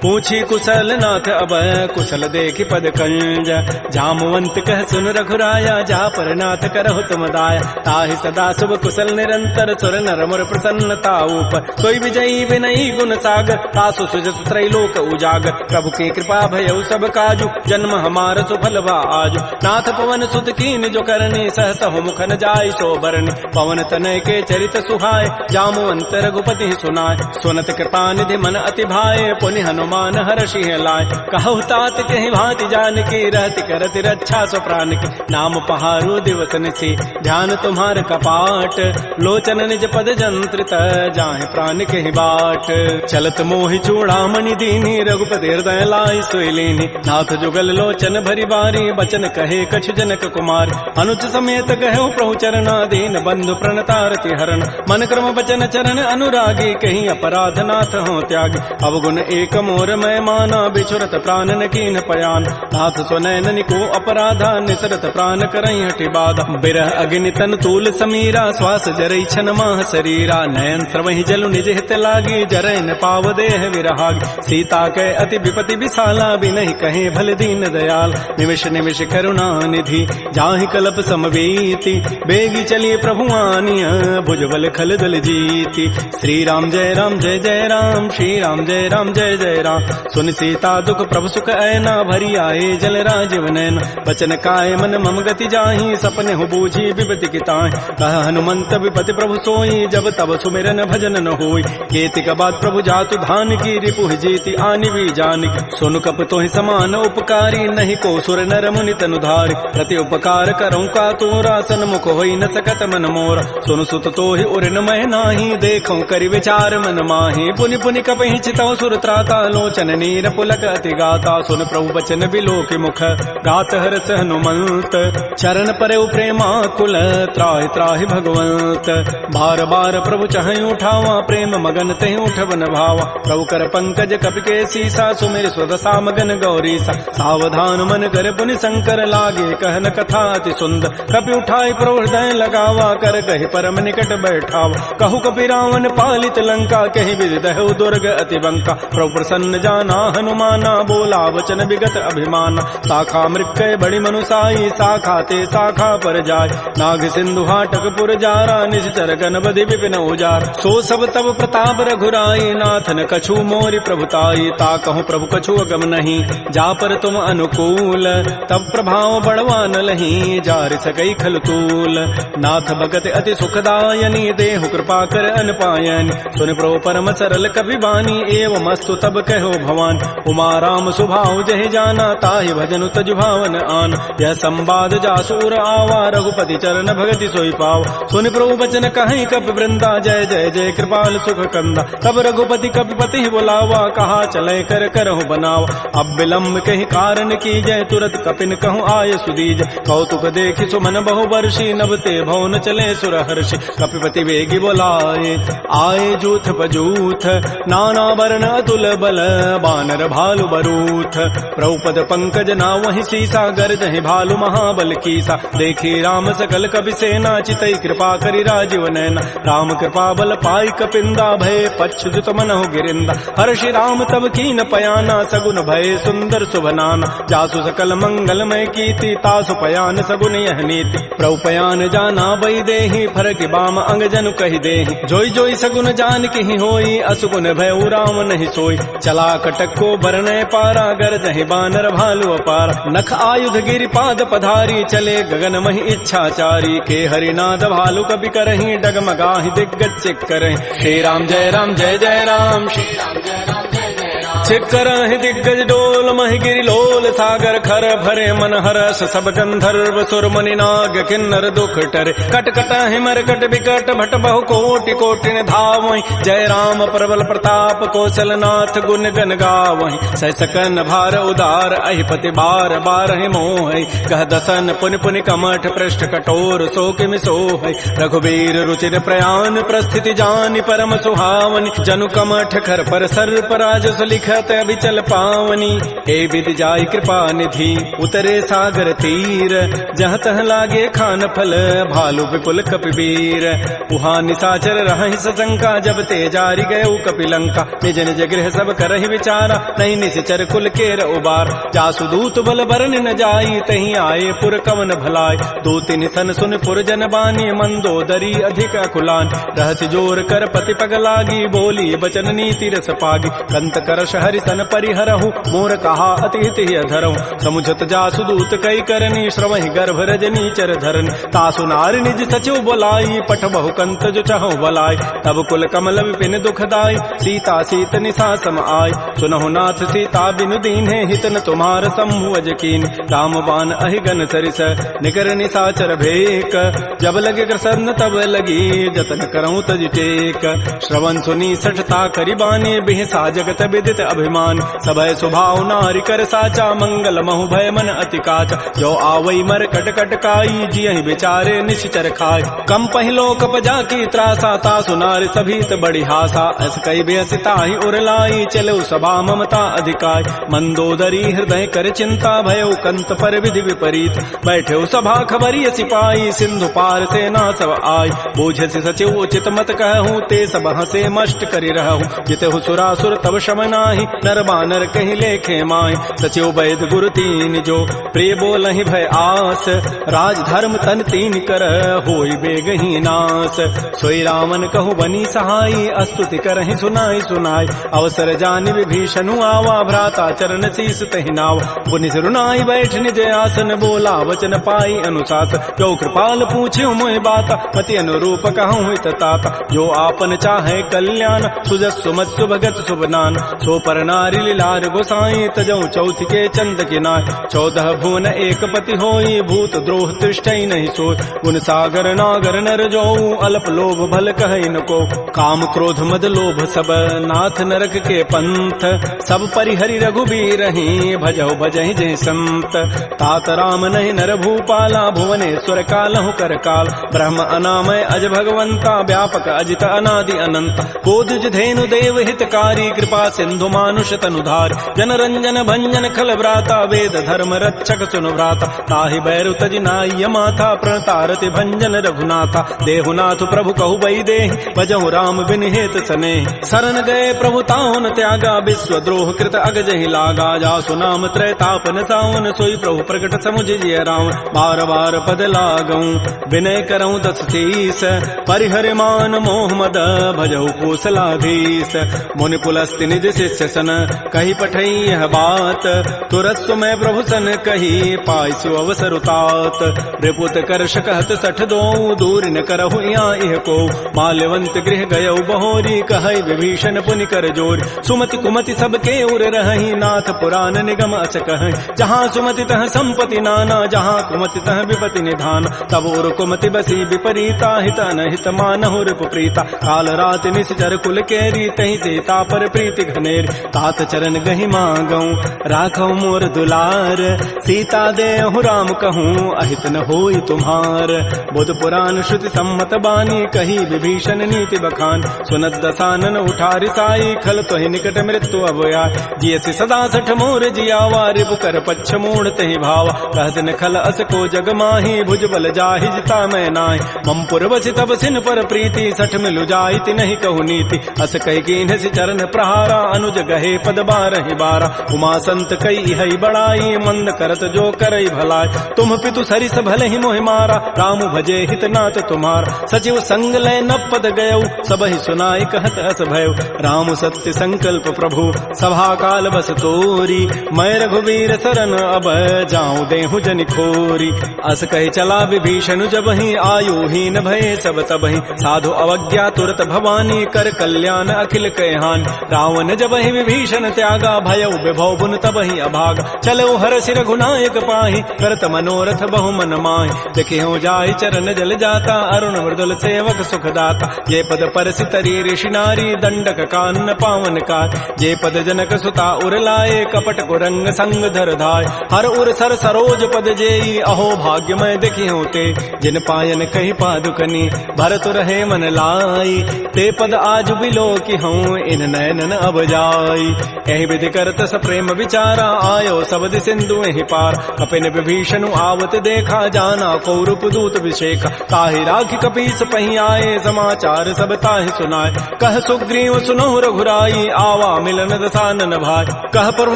पूछी कुशल नाथ अब, कुशल देखि पद कंज। जामवंत कह सुन रघुराया, जा पर नाथ करहु तुम दाया। ताहि सदा शुभ कुशल निरंतर, सुर नर मुर प्रसन्नता ऊपर। सोई विजयी विनयी गुण सागर, तासु सुजस त्रैलोक उजागर। प्रभु की कृपा भयउ सब काजु, जन्म हमार सुफल भा आजु। नाथ पवन सुत कीन जो करनी, सहसहु मुख न जाय सो बरनी। पवन तनय के चरित सुहाय, जामवंत रघुपति सुनाय। सुनत कृपा निधि मन अति भाए, पुनि हनुमान हर्षि लाय। कहु तात कहि भांति जानकी, रहति करति रक्षा सो प्राण की। नाम पहारो दिवस निशि, ध्यान तुम्हार कपाट। लोचन निज पद जंत्रित, जाहि प्राण कहि बाट। चलत मोहि चूड़ामणि दीनी, रघुपति हृदय लाय सोई लीनी। नाथ जुगल लोचन भरी बारी, बचन कहे कछु जनक कुमार। अनुज समेत कहु प्रभु चरणा, दीन बंधु प्रणतारति हरण। मन क्रम बचन चरण अनुरागी, कहीं अपराध नाथ हो त्यागी। अवगुण एक मोर मैं माना, बिछुरत प्राण न कीन पयान। नाथ सुनैन को अपराधा, निसरत प्राण करई हठि बाधा। बिरह अग्नि तन तूल समीरा, श्वास जरई छन माह शरीरा। नयन श्रवहि जलु निज हित लागी, जरै न पाव देह विरहागी। सीता कै अति विपति विशाला, बिनहि कहे भल दीन दयाल। निमिष निमिष करुणा निधि, जाहि कलप समवीति। बेगी चलिए प्रभु आनिया, भुजबल खल दल जीति। श्री राम जय राम जय जय राम, श्री राम जय राम जय जय राम। सुन सीता दुख प्रभु सुख ऐना, भरी आए जल राजीव नैन। बचन काय मन मम गति जाहि, सपने हो बूझी विपति की ताहि। कह हनुमंत विपति प्रभु सोई, जब तब सुमिरन भजन न होई। केतिक बाद प्रभु जातु धान की, रिपुह जीति आनि भी जानकी। सुन कप तोहि समान उपकारी, नहीं को सुर नर मुनि तनु धारि। प्रति उपकार करऊं का तोरा, सन्मुख होई न सकत मन मोरा। सुन सुत तोहि उरिन मह नाही, देखऊं करि विचार मन माहि। पुनि पुनि कपहि चितौ सुर त्राता, लोचन नीर पुलक अति गाता। सुन प्रभु बचन बिलोक मुख, गात हरस हनुमंत। चरण परउ प्रेमाकुल, त्राहि त्राहि भगवंत। बार बार प्रभु चहई उठावा, प्रेम मगन तहि उठवन भावा। प्रभु कर पंकज कपि के सीसा, सुमिर स्वदसा मगन गौरीसा। सावधान मन कर पुनि शंकर, लागे कहन कथा अति सुंदर। कपि उठाई प्रभु हृदय लगावा, कर कहि परम निकट बैठावा। कहु कपि रावण पालित लंका, कहि विदहु दुर्ग अति बंका। प्रभु प्रसन्न जाना हनुमाना, बोला वचन विगत अभिमाना। शाखा मृक्कय बड़ी मनुसाई, शाखा ते शाखा पर जाय। नाग सिंधु हाटक पुर जारा, निश्चर गण बधि विपिन उजार। सो सब तब प्रताप रघुराई, नाथन कछु मोरि प्रभुताई। ता कहूँ प्रभु कछु अगम नहीं, जा पर तुम अनुकूल। तब प्रभाव बड़वान लही, जार सकई खल तूल। नाथ भगत अति सुखदायनी, देहु कृपा कर अनपायनी। सुन प्रभु परम सरल कवि बानी, एवं अस्तु तब कहो भवान। उमा राम सुभाव जहि जाना, ताहि भजन तजु भावन आन। यह संवाद जासूर आवा, रघुपति चरण भगति सोई पाव। सुन प्रभु बचन कहीं कपि वृंदा, जय जय जय कृपाल सुख कंदा। तब रघुपति कपिपति बुलावा, कहा चले कर करहु बनावा। अब विलम्ब कहीं कारण की जय, तुरत कपिन कहूँ आय सुदीज। कौतुक देखि सुमन बहु वर्षी, नभते भवन चले सुर हर्षि। कपिपति वेगी बोलाए, आए जूथ बजूथ। नाना वर्ण अतुल बल, बानर भालु बरूथ। प्रभुपद पंकज नावहि सीसा, गरजहि भालु महाबल कीसा। देखी राम सकल कपि सेना, चितई कृपा करि राजीव नैना। राम कृपा बल पाई कपिंदा, भय पच्छुत मनहु गिरिंदा। हर्षि राम तब कीन पयाना, सगुन भय सुंदर सुभनाना। जासु सकल मंगलमय कीर्ति, तासु पयान सगुन यह नीति। प्रभु पयान जाना बई देहि, फरक बाम अंग जनु कहि देहि। जोई जोई सगुन जान की होई, असुगुन भय राम नहीं सोई। चला कटक को बरनय पारा, गरजहि बानर भालु अपारा। नख आयुध गिरि पाद पधारी, चले गगन महि इच्छाचारी। के हरिनाद भालु कपि करहि, डगमगाहि दिग्गज चिक करहि। श्री राम जय राम जय जय राम, श्री राम जय राम जय जय राम। छिकरहि दिग्गज डोल, महि गिरि लोल सागर खर। भरे मन हरस सब गंधर्व, सुर मुनि नाग किन्नर दुख टरे। कट कटहि मरकट विकट, भट बहु कोटि कोटिन धावहि। जय राम प्रबल प्रताप, कौशल नाथ गुण गन गावहि। सह सकन भार उदार, अहिपति बार बारहि मोहि। कह दसन पुनि पुनि कमठ, पृष्ठ कठोर सो किमि सोहि। रघुबीर रुचिर प्रयान, प्रस्थिति जानि परम सुहावनि। जनु कमठ खर पर सर्प राजस लिख, दिखत अभिचल पावनी, हे विधि जाय कृपा निधि उतरे सागर तीर, जहाँ तह लागे खान फल भालु विपुल कपिवीर। उहाँ निशाचर रहहि सशंका, जब ते जारी गयउ कपिलंका, निज निज गृह सब करहि विचारा, नहीं निश्चर कुल केर उबार। जासु दूत बल बरन न जाई, तही आए पुर कवन भलाई, दो तीन सन सुन पुर जन बानी, मंदोदरी अधिक अकुलान। रहस्य जोर कर पति पग लागी, बोली बचन नीति रस पागी, कंत करश हरि सन परिहरहु, मोर कहा अति हित ही अधरहु। समुझत जासु दूत कई करनी, श्रवहि गर्भ रजनी चर धरन। तासु नार निज सचिव बोलाई, पठ बहु कंत जो चहु बलाई। तब कुल कमल विपिन दुखदाई, सीता सीत निशा सम आय। सुनहु नाथ सीता बिनु दीन्हे, हित न तुम्हार शंभु अज कीन। रामबान अहिगन सरिस निकर निशाचर भेक, जब लगे कृष्ण तब लगी, जतन करऊं तज टेक। श्रवण सुनी सठता करिबानी, बिहसा जगत विदित अभिमान। सभय स्वभाव नारी कर साचा, मंगल महु भय मन अति काचा। जो आवई मर कट कट काई, जियहि बेचारे निश्चर खाय। कम पहिलो कपजा की त्रासा, तासु नारी सभीत बड़ी हासा। अस कई बेसिताहि उरलाई, चलो सभा ममता अधिकाय। मंदोदरी हृदय कर चिंता, भयो कंत पर विधि विपरीत। बैठे सभा खबरी सिपाही, सिंधु पार सेना सब आय। बूझ से सचिव उचित मत कहूँ, ते सब हसे मष्ट करि रहूँ। जितहु सुरासुर तब शम नाही, नर बानर कहि लेखे माय। सचिव वैद गुरु तीन जो, प्रिय बोलहि भय आस। राज धर्म तन तीन कर, होई बेगहि नास। सोई रामन कहु बनी सहाई, अस्तुति करहि सुनाई सुनाई। अवसर जानि विभीषणु आवा, भ्राता चरण शीस तहि नाव। पुनि सिरुनाई बैठ निज आसन, बोला वचन पाई अनुशासन। जो कृपाल पूछ्यु मोहि बाता, पति अनुरूप कहूँ हित ताता। जो आपन चाहे कल्याण, सुजस सुमत सुभगत सुबनान। सो पर नारी लीलार गोसाई, तजऊ चौथ के चंद के नाय। 14 भुवन एक पति होई, भूत द्रोह तृष्टि नहीं सोय। गुण सागर नागर नर जोऊ, अल्प लोभ भल कहै न को। काम क्रोध मद लोभ सब, नाथ नरक के पंथ। सब परिहरि रघुबीरहि, भजहु भजहि जय संत। तात राम नहीं नर भूपाला, भुवनेश्वर कालहु कर काल। ब्रह्म अनामय अज भगवंता, व्यापक अजित अनादि अनंत। कोदुज धेनु देव हितकारी, कृपा सिंधु मानुष तनुधार। जन रंजन भंजन खल व्राता, वेद धर्म रक्षक सुनु भ्राता। ताहि बैरु तजि नाय माथा, प्रणतारति भंजन रघुनाथा। देहुनाथ प्रभु कहु बई देहि, भजहु राम बिन हेत सनेह। शरण गए प्रभु ताहुन त्यागा, विश्व द्रोह कृत अगजहि लागा। जासु नाम त्रैतापन सावन, सोई प्रभु प्रगट समुझ जिय रावण। बार बार पद लागऊं, विनय करऊं दस शीस। परिहर मान मोह मद, भजहु कौशलाधीश। मुनि पुलस्ति निज शिष्य सन, कही पठई यह बात। तुरत सुमय प्रभु सन कही, पाइसु अवसर उतात। रिपुत करश कहत सठ दो, दूर न करहु यहाँ इह को। माल्यवंत गृह गयउ बहोरी, कहै विभीषण पुनि कर जोर। सुमति कुमति सबके उर रहहि, नाथ पुराण निगम अस कहै। जहाँ सुमति तह संपति नाना, जहाँ कुमति तह विपति निधान। तब उर कुमति बसी विपरीता, हित अनहित मानहु रिपु प्रीता। काल रात निश्चर कुल केरी, तहि सीता पर प्रीति घनेर। तात चरण गहि मांगऊं, राखऊ मोर दुलार। सीता देहु राम कहूँ, अहित न होई तुम्हार। बुध पुराण श्रुति सम्मत बानी, कही विभीषण नीति बखान। सुनत दसानन उठारि साई, खल तोहि निकट मृत्यु अब आय। जियसि सदा सठ मोर जियावा, रिपु कर पच्छ मूढ़ तहि भावा। कहत न खल अस को जग माही, भुज बल जाहि जिता मैं नाहि। मम पुर बसि तब सिन पर प्रीति, सठ मिलु जाइत नहीं कहु नीति। अस कहि कीन्ह सि चरण प्रहारा, अनुज गहे पद बारहि बारा। उमा संत कई हई बड़ाई, मंद करत जो करई भलाई। तुम पितु सरिस भले ही मोहि मारा, राम भजे हित नाथ तुम्हार। सचिव संग लय न पद गयऊ, सबहि सुनाई कहत अस भयउ। राम सत्य संकल्प प्रभु, सभा काल बस तोरी। मैं रघुवीर शरण अब, जाऊं देहु जनि खोरी। अस कहि चला विभीषण जबहि, आयु हीन भये सब तबहि। साधु अवज्ञा तुरत भवानी, कर कल्याण अखिल कहान। रावण जबहि विभीषण त्यागा, भयउ विभव पुन तबहि अभागा। चलो हर्षि रघुनायक पाहि, करत मनोरथ बहु मन माहि। देखिहु जाहि चरण जल जाता, अरुण मृदुल सेवक सुख दाता। जे पद परसि तरी ऋषि नारी, दंडक कान्न पावन काय। जे पद जनक सुता उर लाए, कपट कुरंग संग धर धाय। हर उर सर सरोज पद जेई, अहो भाग्य मैं देखिहु ते। जिन पायन कहि पादुकनी, भरत रहे मन लाई। ते पद आज बिलो की हूँ, इन नयनन अब जाई। भाई। एहि विधि करत स प्रेम विचारा, आयो सबद सिंधु एहि पार। कपिन विभीषण आवत देखा, जाना कौरव दूत विशेखा। ताहि राखि कपीस पहि आए, समाचार सब ताहि सुनाए। कह सुग्रीव सुनहु रघुराई, आवा मिलन दसानन भाई। कह प्रभु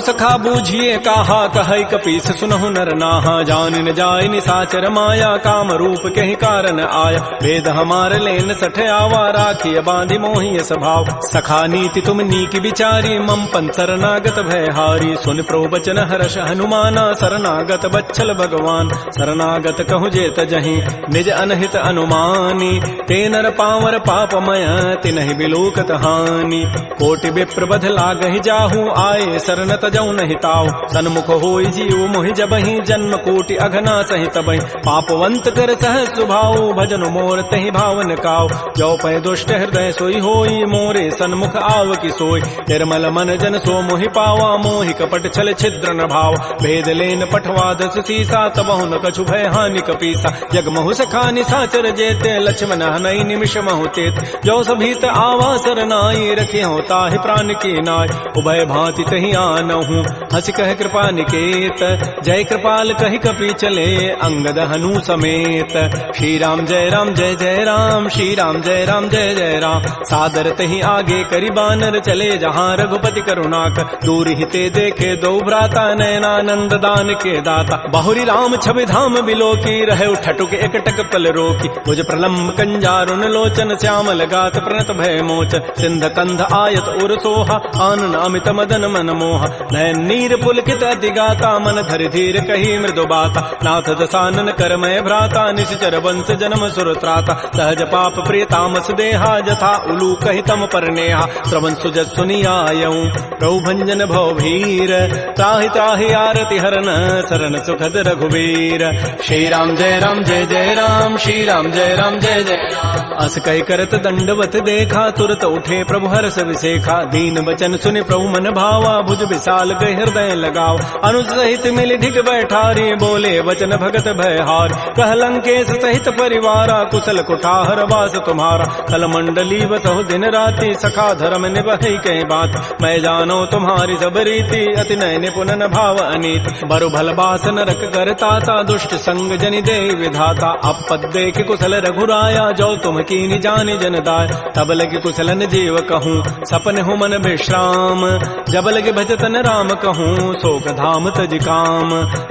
सखा बूझिए काहा, कहै कपीस सुनहु नर नाहा। जान न जाय निसाचर माया, काम रूप कहि कारण आया। वेद हमार लेन सठ आवा, राखिय बांधि मोहि स्वभाव। सखा नीति तुम नीक विचारी, मम पन शरणागत भयहारी। सुन प्रभु बचन हर्ष हनुमाना, शरणागत बच्छल भगवान। शरणागत कहु जेत जहीं, निज अनहित अनुमानी। ते नर पावर पापमय, तिनहि बिलोकत हानि। कोटि विप्र बध लागहि जाहू, आए शरण तजौ नहि ताऊ। सन्मुख होई जीव मोहि जबहि, जन्म कोटि अघना सहित बहि। पापवंत कर सहज स्वभाव, भजन मोर तहि भावन काऊ। जो पै दुष्ट हृदय सोई होई, मोरे सन्मुख आव की सोई। निर्मल मन जन सो मोहि पावा, मोहि कपट छल छिद्र न भाव। भेद लेन पठवा दस सीसा, तबहु न कछु भय हानि कपीसा। जग महु सखा निसाचर जेते, लक्ष्मण हनई निमिष महु तेत। जो सभीत आवा सरनाई, रखे हो ताहि प्राण की नाय। उभय भांति तहि आनहु, हंस कह कृपा निकेत। जय कृपाल कहि कपि चले, अंगद हनु समेत। श्री राम जय राम जय जय राम, श्री राम जय राम जय जय राम। सादर तहि आगे करि बानर, चले जहाँ रघुपति करुणाकर। दूर हिते देखे दो भ्राता, नयनानंद दान के दाता। बाहुरी राम छवि धाम बिलोकी, रहे ठटुक एकटक पल रोकी। भुज प्रलम्ब कंजारुन लोचन, श्यामल गात प्रणत भय मोचन। सिंध कंध आयत उर सोहा, आनन अमित मदन मन मोहा। नयन नीर पुलकित अति गाता, मन धरि धीर कही मृदु बाता। नाथ दसानन कर मैं भ्राता, निश्चर वंश जन्म सुर त्राता। सहज पाप प्रिय तामस देहा, जथा उलू कहि तम पर नेहा। श्रवण सुजस सुनि आयऊं, प्रभु भंजन भव भीर। त्राहि त्राहि आरति हरन, शरण सुखद रघुवीर। श्री राम जय राम जय जय राम, श्री राम जय राम जय जय राम। अस कहि करत दंडवत देखा, तुरत उठे प्रभु हर्ष विसेखा। दीन बचन सुनि प्रभु मन भावा, भुज विशाल गए हृदय लगाव। अनुज सहित मिल ढिग बैठारी, बोले वचन भगत भयहार। कह लंकेश सहित परिवारा, कुशल कुठार वास तुम्हारा। कल मंडली बसहु दिन राति, सखा धर्म निभहि कई बात। मैं जानो तुम्हारी सब रीति, अति नय निपुण न भाव अनीति। बरु भल बास नरक करताता, दुष्ट संग जनि दे विधाता। अपद देख कुशल रघुराया, जो तुम कीनि जानि जन दाय। तब लगे कुशलन जीव कहूँ, सपन हो मन विश्राम। जब लगे भजतन राम कहूँ, शोक धाम तज काम।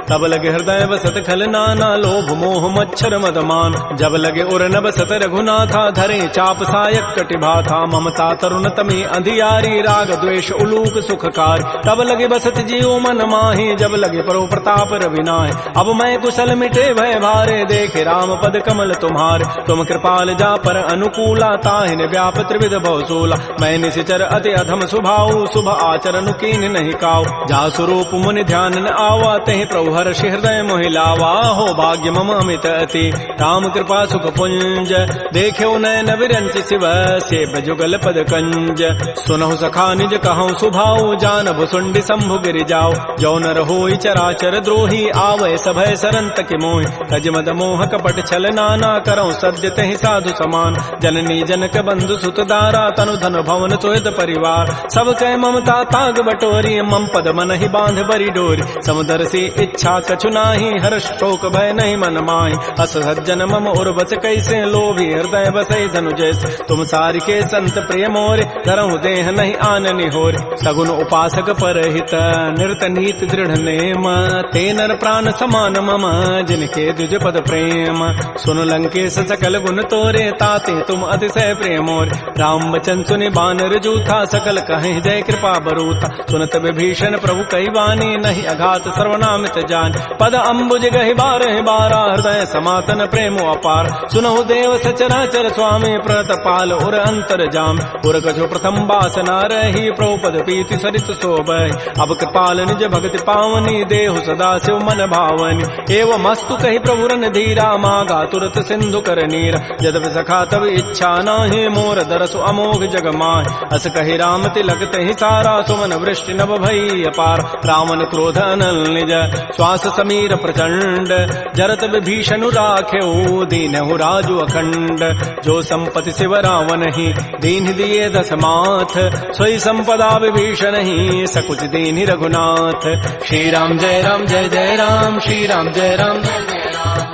तब लगे हृदय बसत खल नाना, लोभ मोह मच्छर मदमान। जब लगे उर न बसत रघुनाथा, धरे चाप सायक कटिभाथा। ममता तरुण तमी अंधियारी, राग द्वेष उलूक सुखकार। तब लगे बसत जीव मन माही, जब लगे परो प्रताप रविनाय। अब मैं कुशल मिटे भय भारे, देखे राम पद कमल तुम्हारे। तुम कृपाल जा पर अनुकूला, ताहिन व्याप त्रिविध भवसूला। मैं निशिचर अति अधम स्वभाव, शुभ आचरण कीन नहीं काव। जा स्वरूप मुनि ध्यान न आवा, तहि प्रभु हर्ष हृदय मोहि लावा। हो भाग्य मम अमित अति, राम कृपा सुख पुंज। देख्यो नयन विरंच शिव, सेव जुगल पद कंज। सुनहु सखा निज कहूँ सुभाव, जानब सुंडि शंभु गिरि जाओ। जो नर होई चराचर द्रोही, आवै सभय सरन तकि मोहि। तज मद मोह कपट छल नाना, करऊँ सद्य तहि साधु समान। जननी जनक बंधु सुत दारा, तनु धन भवन सुहित परिवार। सब कह ममता ताग बटोरी, मम पद मन ही बांध बरी डोरी। समुदर सी इच्छा कछु नाही, हर्ष शोक भय नहीं मन माही। अस सज्जन मम उर्वश कैसे, लोभी हृदय बसै धनु जैसे। तुम सारि के संत प्रिय मोरे, धरहु देह नहीं आननि होरे। सगुन उपासक परहित, निरत नीति दृढ़ नेम। ते नर प्राण समान मम, जिनके द्विज पद प्रेम। सुन लंकेश सकल गुण तोरे, ताते तुम अतिशय प्रिय मोरे। राम वचन सुनि बानर जूथा, सकल कहें जय कृपा बरूथा। सुनत विभीषण प्रभु कहि वाणी, नहीं अघात सर्वनामित जान। पद अम्बुज गहि बारहि बारा, हृदय समातन प्रेम अपार। सुनहु देव सचराचर स्वामी, प्रणत पाल उर अंतर जाम। उर कछु प्रथम बासना रही, प्रभु पद पीति सरित शोभहि। अब कृपाल निज भक्ति पावनी, देहु सदा शिव मन भावनी। एवं मस्तु कहि प्रभु रन धीरा, मागा तुरत सिंधु कर नीरा। यद्यपि सखा तब इच्छा नाही, मोर दरसु अमोघ जग माहि। अस कहि राम तिलक तहि सारा, सुमन वृष्टि नभ भई अपार। रावण क्रोध अनल निज, श्वास समीर प्रचंड। जरत विभीषणु राख्यो, दीनहु राजु अखंड। जो संपत्ति शिव रावण ही, दीन दिए दस माथ। सोई संपत्ति संपदा विभीषण ही सकुच दीनि रघुनाथ। श्री राम जय राम, श्री राम जय राम जय जय राम।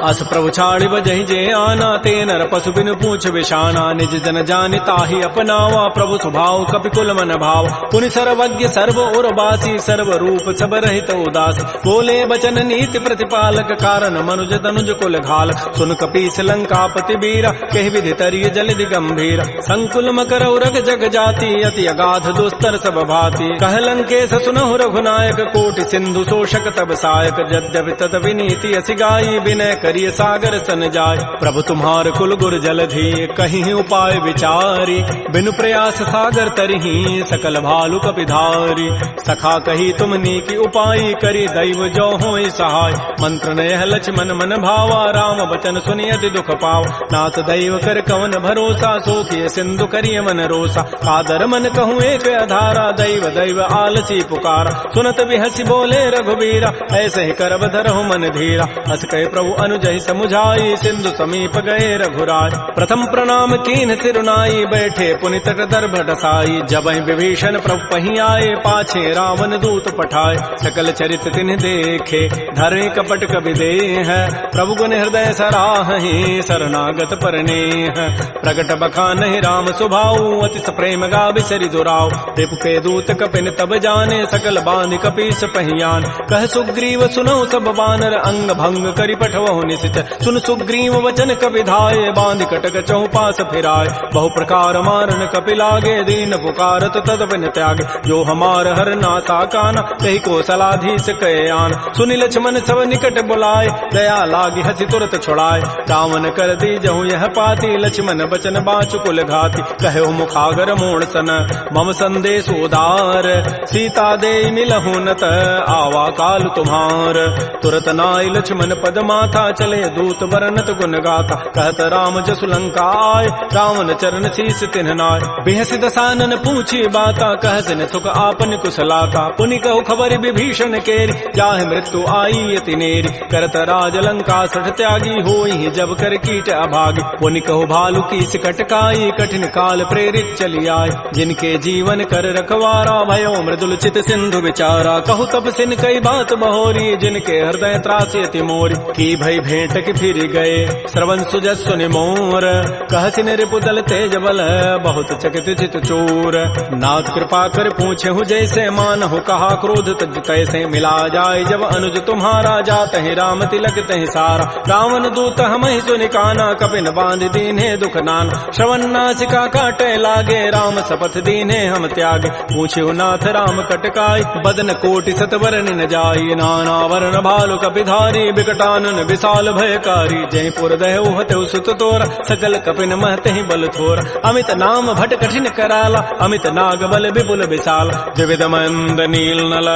अस प्रभु छाड़ि बजहि जे आना, ते नर पशु बिन पूछ विषाना। निज जन जानि ताहि अपनावा, प्रभु स्वभाव कपिकुल मन भाव। पुनि सर्वज्ञ सर्व उर बासी, सर्व रूप सब रहित उदास। बोले बचन नीति प्रतिपालक, कारण मनुज तनुज कुल घाल। सुन कपीस लंकापति बीरा, कहि विधि तरिय जलधि गंभीर। संकुल मकर उरग जग जाति, अति अगाध दुस्तर सब भाति। कह लंकेश सुनहु रघुनायक, कोटि सिंधु शोषक तब सायक। यद्यपि तत विनीति असि गाई, विनय करिय सागर सन जाय। प्रभु तुम्हार कुल गुर जलधि, कहीं उपाय विचारी। बिनु प्रयास सागर तरही, सकल भालु कपिधारी। सखा कही तुम नीकी उपाय, करी दैव जो होई सहाय। मंत्र नयह लक्ष्मण मन भावा, राम बचन सुनि अति दुख पाव। नाथ दैव कर कवन भरोसा, सोखिय सिंधु करिय मन रोसा। कादर मन कहूँ एक अधारा, दैव दैव आलसी पुकारा। सुनत बिहसी बोले रघुबीरा, ऐसे ही करब धरहु मन धीरा। हस कहे प्रभु अनुजहि समुझाई, सिंधु समीप गए रघुराय। प्रथम प्रणाम कीन सिरुनाई, बैठे पुनि तट दर्भ डसाई। जबहि विभीषण प्रभु पहि आए, पाछे रावण दूत पठाए। सकल चरित तिन्हि देखे, धरे कपट कबि देह। प्रभु गुण हृदय सराहि, शरणागत परनेह। प्रगट बखानहि राम सुभाऊ, अति प्रेम गा बिसरि दुराव। रिपु के दूत कपिन तब जाने, सकल बांधि कपीस पहियान। कह सुग्रीव सुनौ सब बानर, अंग भंग करि पठवहु निश्चर। सुन सुग्रीव वचन कपि धाये, बांधि कटक चहुपास फिराय। बहु प्रकार मारन कपि लागे, दीन पुकारत तद बिन त्यागे। जो हमार हर नासा काना, कही कौशलाधीश कहे आन। सुनि लक्ष्मण सब निकट बुलाए, दया लागी हसी तुरत छुड़ाए। रावण कर दीजहु यह पाती, लक्ष्मण बचन बाँचु कुल घाती। कहे मुखागर मोड़ सन, मम संदेश उदार। सीता दे मिलहु नत, आवा काल तुम्हार। तुरत नाई लक्ष्मण पद माथा, चले दूत बरनत गुण गाथा। कहत राम जसु लंका आय, रावण चरण शीस तिन्ह नाय। बेहसी दसानन पूछी बाता, कहसिन सुख आपन कुशलाता। पुनि कहु खबर विभीषण केरी, जाहि मृत्यु आई अति नेरी। करत राज लंका सठ त्यागी, होई जब कर कीट अभागी। पुनि कहु भालु की कटकाई, कठिन काल प्रेरित चली आय। जिनके जीवन कर रखवारा, भयो मृदुल चित सिंधु विचारा। कहु तब सिन कई बात बहोरी, जिनके हृदय त्रासी अति मोरी। की भई भेंट की फिर गए, श्रवण सुजस सुनि मोर। कहसिन रिपुदल तेज बल, बहुत चकित चित चोर। नाथ कृपा कर पूछे हूँ जैसे, मानहु कहा क्रोध तज तैसे। मिला जाय जब अनुज तुम्हारा, जात है राम तिलक तहि सारा। रावण दूत हमहि सुनि काना, कपिन बांध दीन्हे दुख नाना। श्रवण नासिका काटे लागे, राम शपथ दीन्हे हम त्यागे। पूछे नाथ राम कटकाई, बदन कोटि सतवरन न जाई। नाना वर्ण भालु कपिधारी, विकटानन विशाल भयकारी। जयपुर दहु हतु सुत तोरा, सकल कपिन महते बल थोरा। अमित नाम भट कठिन कराला, अमित नाग बल विपुल विशाल। विविध मंद नील नल,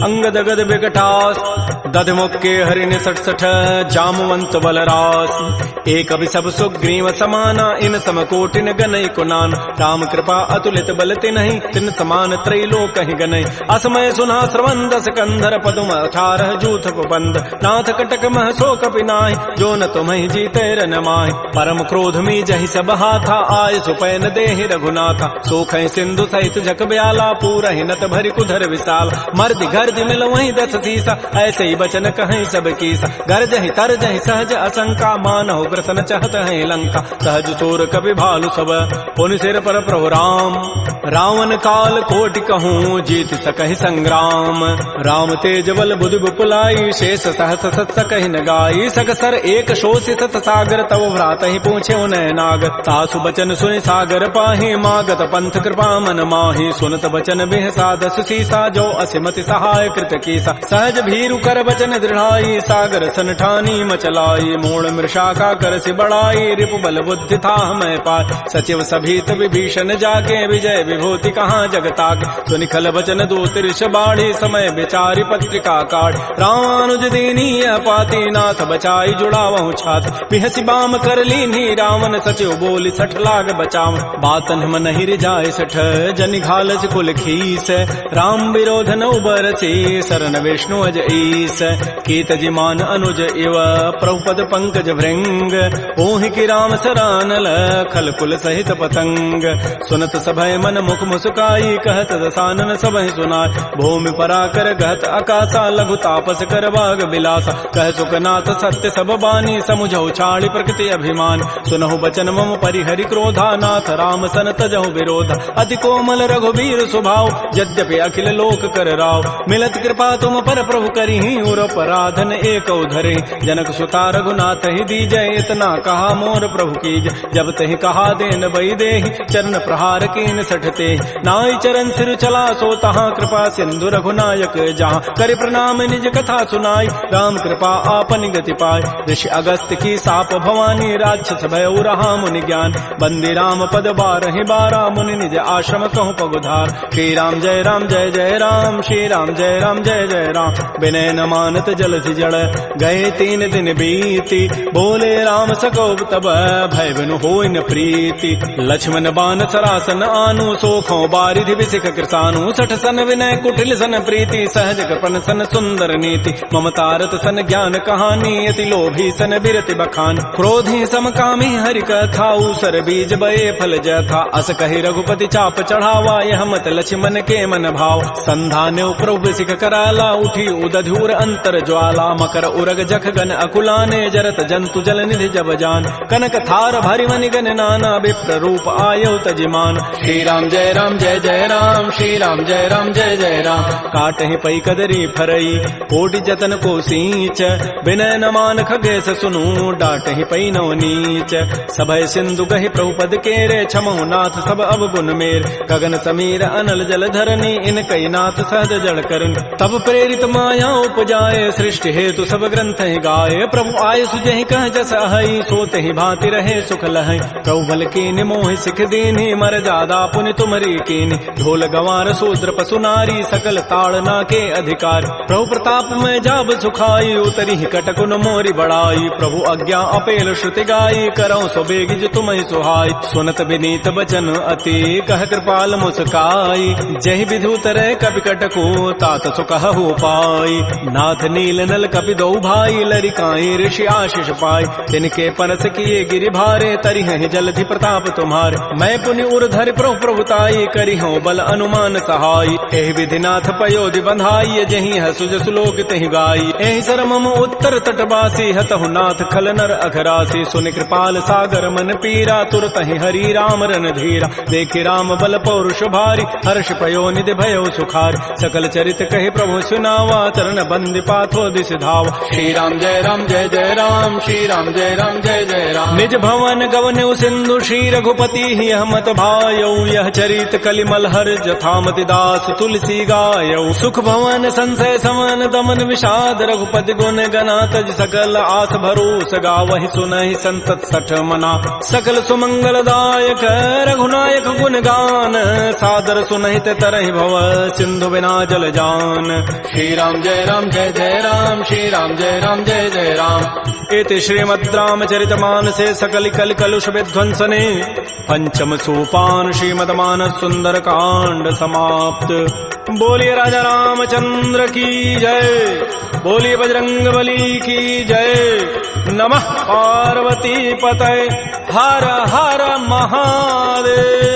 अंगद गद विकटास। दध मुक्के हरिण सठ सठ, जामवंत बलरास। एक अभिसभ सुग्रीव समाना, इन सम कोटिन गनई कुनान। राम कृपा अतुलित बल तिन्हि, तिन समान त्रैलोक कहि गनई। असमय सुना श्रवण दस कंधर, पदुम 18 जूथ बंद। नाथ कटक मह सो कपि नाहि, जो न तुम्हि जीते रन माहि। परम क्रोध मी जहि सब हाथा, आय सुपैन देहि रघुनाथा। सोखै सिंधु सहित जग ब्याला, पूरहि नत भरि कुधर विशाल। मर्दि गर्दि मिल वहीं 10 सीसा, ऐसे ही बचन कहीं सब कीसा। गर्जहि तरजहि सहज असंका, मानहु ग्रसन चहत है लंका। सहज चोर कपि भालु सब, पुनि सिर पर प्रभु राम। रावण काल कोटि कहूँ, जीत सकहि संग्राम। राम तेज बल बुधि बुपुलाई, शेष सहस सत सकहि न गाई। सकसर एक शोषित सागर, तव भ्रात ही पूछे उन्हें नाग। सासु बचन सुनि सागर पाहि, मागत पंथ कृपा मन माहि। सुनत बचन बिहसा 10 सीसा, जो असिमति सहाय कृत कीसा। सहज भीरु कर बचन दृढ़ाई, सागर सन ठानी मचलाई। मोड़ मृषा का कर सि बढ़ाई, रिपु बल बुद्धि था मैं पाय। सचिव सभीत विभीषण जाके, विजय विभूति कहाँ जगताके। सुनि खल बचन दूत ऋष बाढ़ी, समय विचारी पत्रिका काढ़। रामानुज दीनी पाती, नाथ बचाई जुड़ावहु छाती। बिहसी बाम कर लीन्ही रावण, सचिव बोली 60 लाग बचाव। बातन हम नहीं रिजाय 60, जनि घालस कुल खीस। राम विरोध न उबरसी, शरण विष्णु अज ईस। कीत जिमान अनुज इव, प्रभुपद पंकज भृंग। संग, ओहि की राम सरानल खल कुल सहित पतंग। सुनत सभय मन मुख मुस्काई, कहत दसानन सबहि सुनाय। भूमि पराकर गहत आकाशा, लघु तापस कर बाग बिलासा। कह सुखनाथ सत्य सब बानी, समुझौ छाड़ी प्रकृति अभिमान। सुनहु बचन मम परिहरि क्रोधा, नाथ राम सन तजहु विरोधा। अति कोमल रघुबीर स्वभाव, यद्यपि अखिल लोक कर राव। मिलत कृपा तुम पर प्रभु करिहि, उर पराधन एक धरे। जनक सुता रघुनाथ ही दीजय, इतना कहा मोर प्रभु कीजय। जब तहि कहा देन बई देहि, चरण प्रहार कीन सठते। नाई चरण सिर चला सो तहाँ, कृपा सिंधु रघुनायक जहाँ। कर प्रणाम निज कथा सुनाई, राम कृपा आपन गति पाय। ऋषि अगस्त की साप भवानी, राक्षस भय रहा मुनि ज्ञान। बंदी राम पद बारहि बारा, मुनि निज आश्रम कहूँ पगुधार। श्री राम जय राम, श्री राम जय जय राम। विनय न मानत जलधि जड़, गए 3 दिन बीती। बोले राम सकोब तब, भय बिनु होय न प्रीति। लक्ष्मण बान सरासन आनु, सोखों बारिधि बिसिक कृसानु। 60 सन विनय कुटिल सन प्रीति, सहज कृपन सन सुंदर नीति। ममतारत सन ज्ञान कहानी, अति लोभी सन बिरति बखान। क्रोधी समकामी हरि कथा, ऊसर बीज बये फल जथा। अस कहि रघुपति चाप चढ़ावा, यह मत लक्ष्मण के मन भाव। संधान्य प्रभु सिख कराला, उठी उदधूर अंतर ज्वाला। मकर उरग जख गन अकुलाने, जरत जंतु जल निधि जब जान। कनक थार भरि मनि गन नाना, विप्र रूप आयौ तजिमान। श्री राम जय जय राम, श्री राम जय जय राम। काटहि पै कदरी फरई, कोटि जतन को सींच। विनय न मान खगेश सुनु, डाटहि पै नव नीच। सभय सिंधु गहि प्रभु पद केरे, क्षमहु नाथ सब अवगुण मेर। गगन समीर अनल जल धरनी, इन कई नाथ सहज जड़ करन। तब प्रेरित माया उपजाए, सृष्टि हेतु सब ग्रंथ ही गाये। प्रभु आय सुजहि कह जस अहै, सोते ही भांति रहे सुख लहै। प्रभु बल कीनि मोहि सिख दीन्हि, मर जादा पुनि तुमरी कीनि। ढोल गंवार शूद्र पशु नारी, सकल ताड़ना के अधिकार। प्रभु प्रताप में जाब सुखाई, उतरी ही कटकुन मोरी बड़ाई। प्रभु आज्ञा अपेल श्रुति गाई, करौ सो बेग जो तुम्हि सुहाई। सुनत विनीत बचन अति, कह कृपाल मुस्काई। जहि विधु तरह कपि कटको, तात सुकहु पाई। नाथ नील नल कपि दो भाई, लरिकाई ऋषि आशीष पाई। तिनके परस किए गिरि भारे, तरिहहि जलधि प्रताप तुम्हारे। मैं पुनि उर धरि प्रभुताई, करिहौ बल अनुमान सहाई। एहि विधि नाथ पयोधि बंधाई, जहि हसु जसु लोक तहि गाई। एहि सर मम उत्तर तटवासी, हतहु नाथ खल नर अघरासी। सुनि कृपाल सागर मन पीरा, तुरत ही हरि राम रन धीरा। देखि राम बल पौरुष भारी, हर्ष पयो निधि भयो सुखारी। सकल चरित कहि प्रभु सुनावा, चरण बंदि पाथो दिस धावा। श्री राम जय जय राम, श्री राम जय जय राम। निज भवन गवन्यु सिंधु, श्री रघुपति ही हमत भायौ। यह चरित कलिमल हर जथामति दास तुलसी गायौ। सुख भवन संशय समन दमन विषाद, रघुपति गुण गना तज सकल आस भरोस गावहि। सुनहि संतत सठ मना, सकल सुमंगल दायक रघुनायक गुण गान। सादर सुनहि ते तरहि भव, सिंधु बिना जल जान। श्री राम जय जय राम, श्री राम जय जय राम। इति श्रीमद् रामचरित मानसे सकल कल कलुष विध्वंसने, पंचम सोपान श्रीमद् मानस सुंदर कांड समाप्त। बोलिए राजा रामचंद्र की जय, बोलिए बजरंग बली की जय। नमः पार्वती पतये, हर हर महादेव।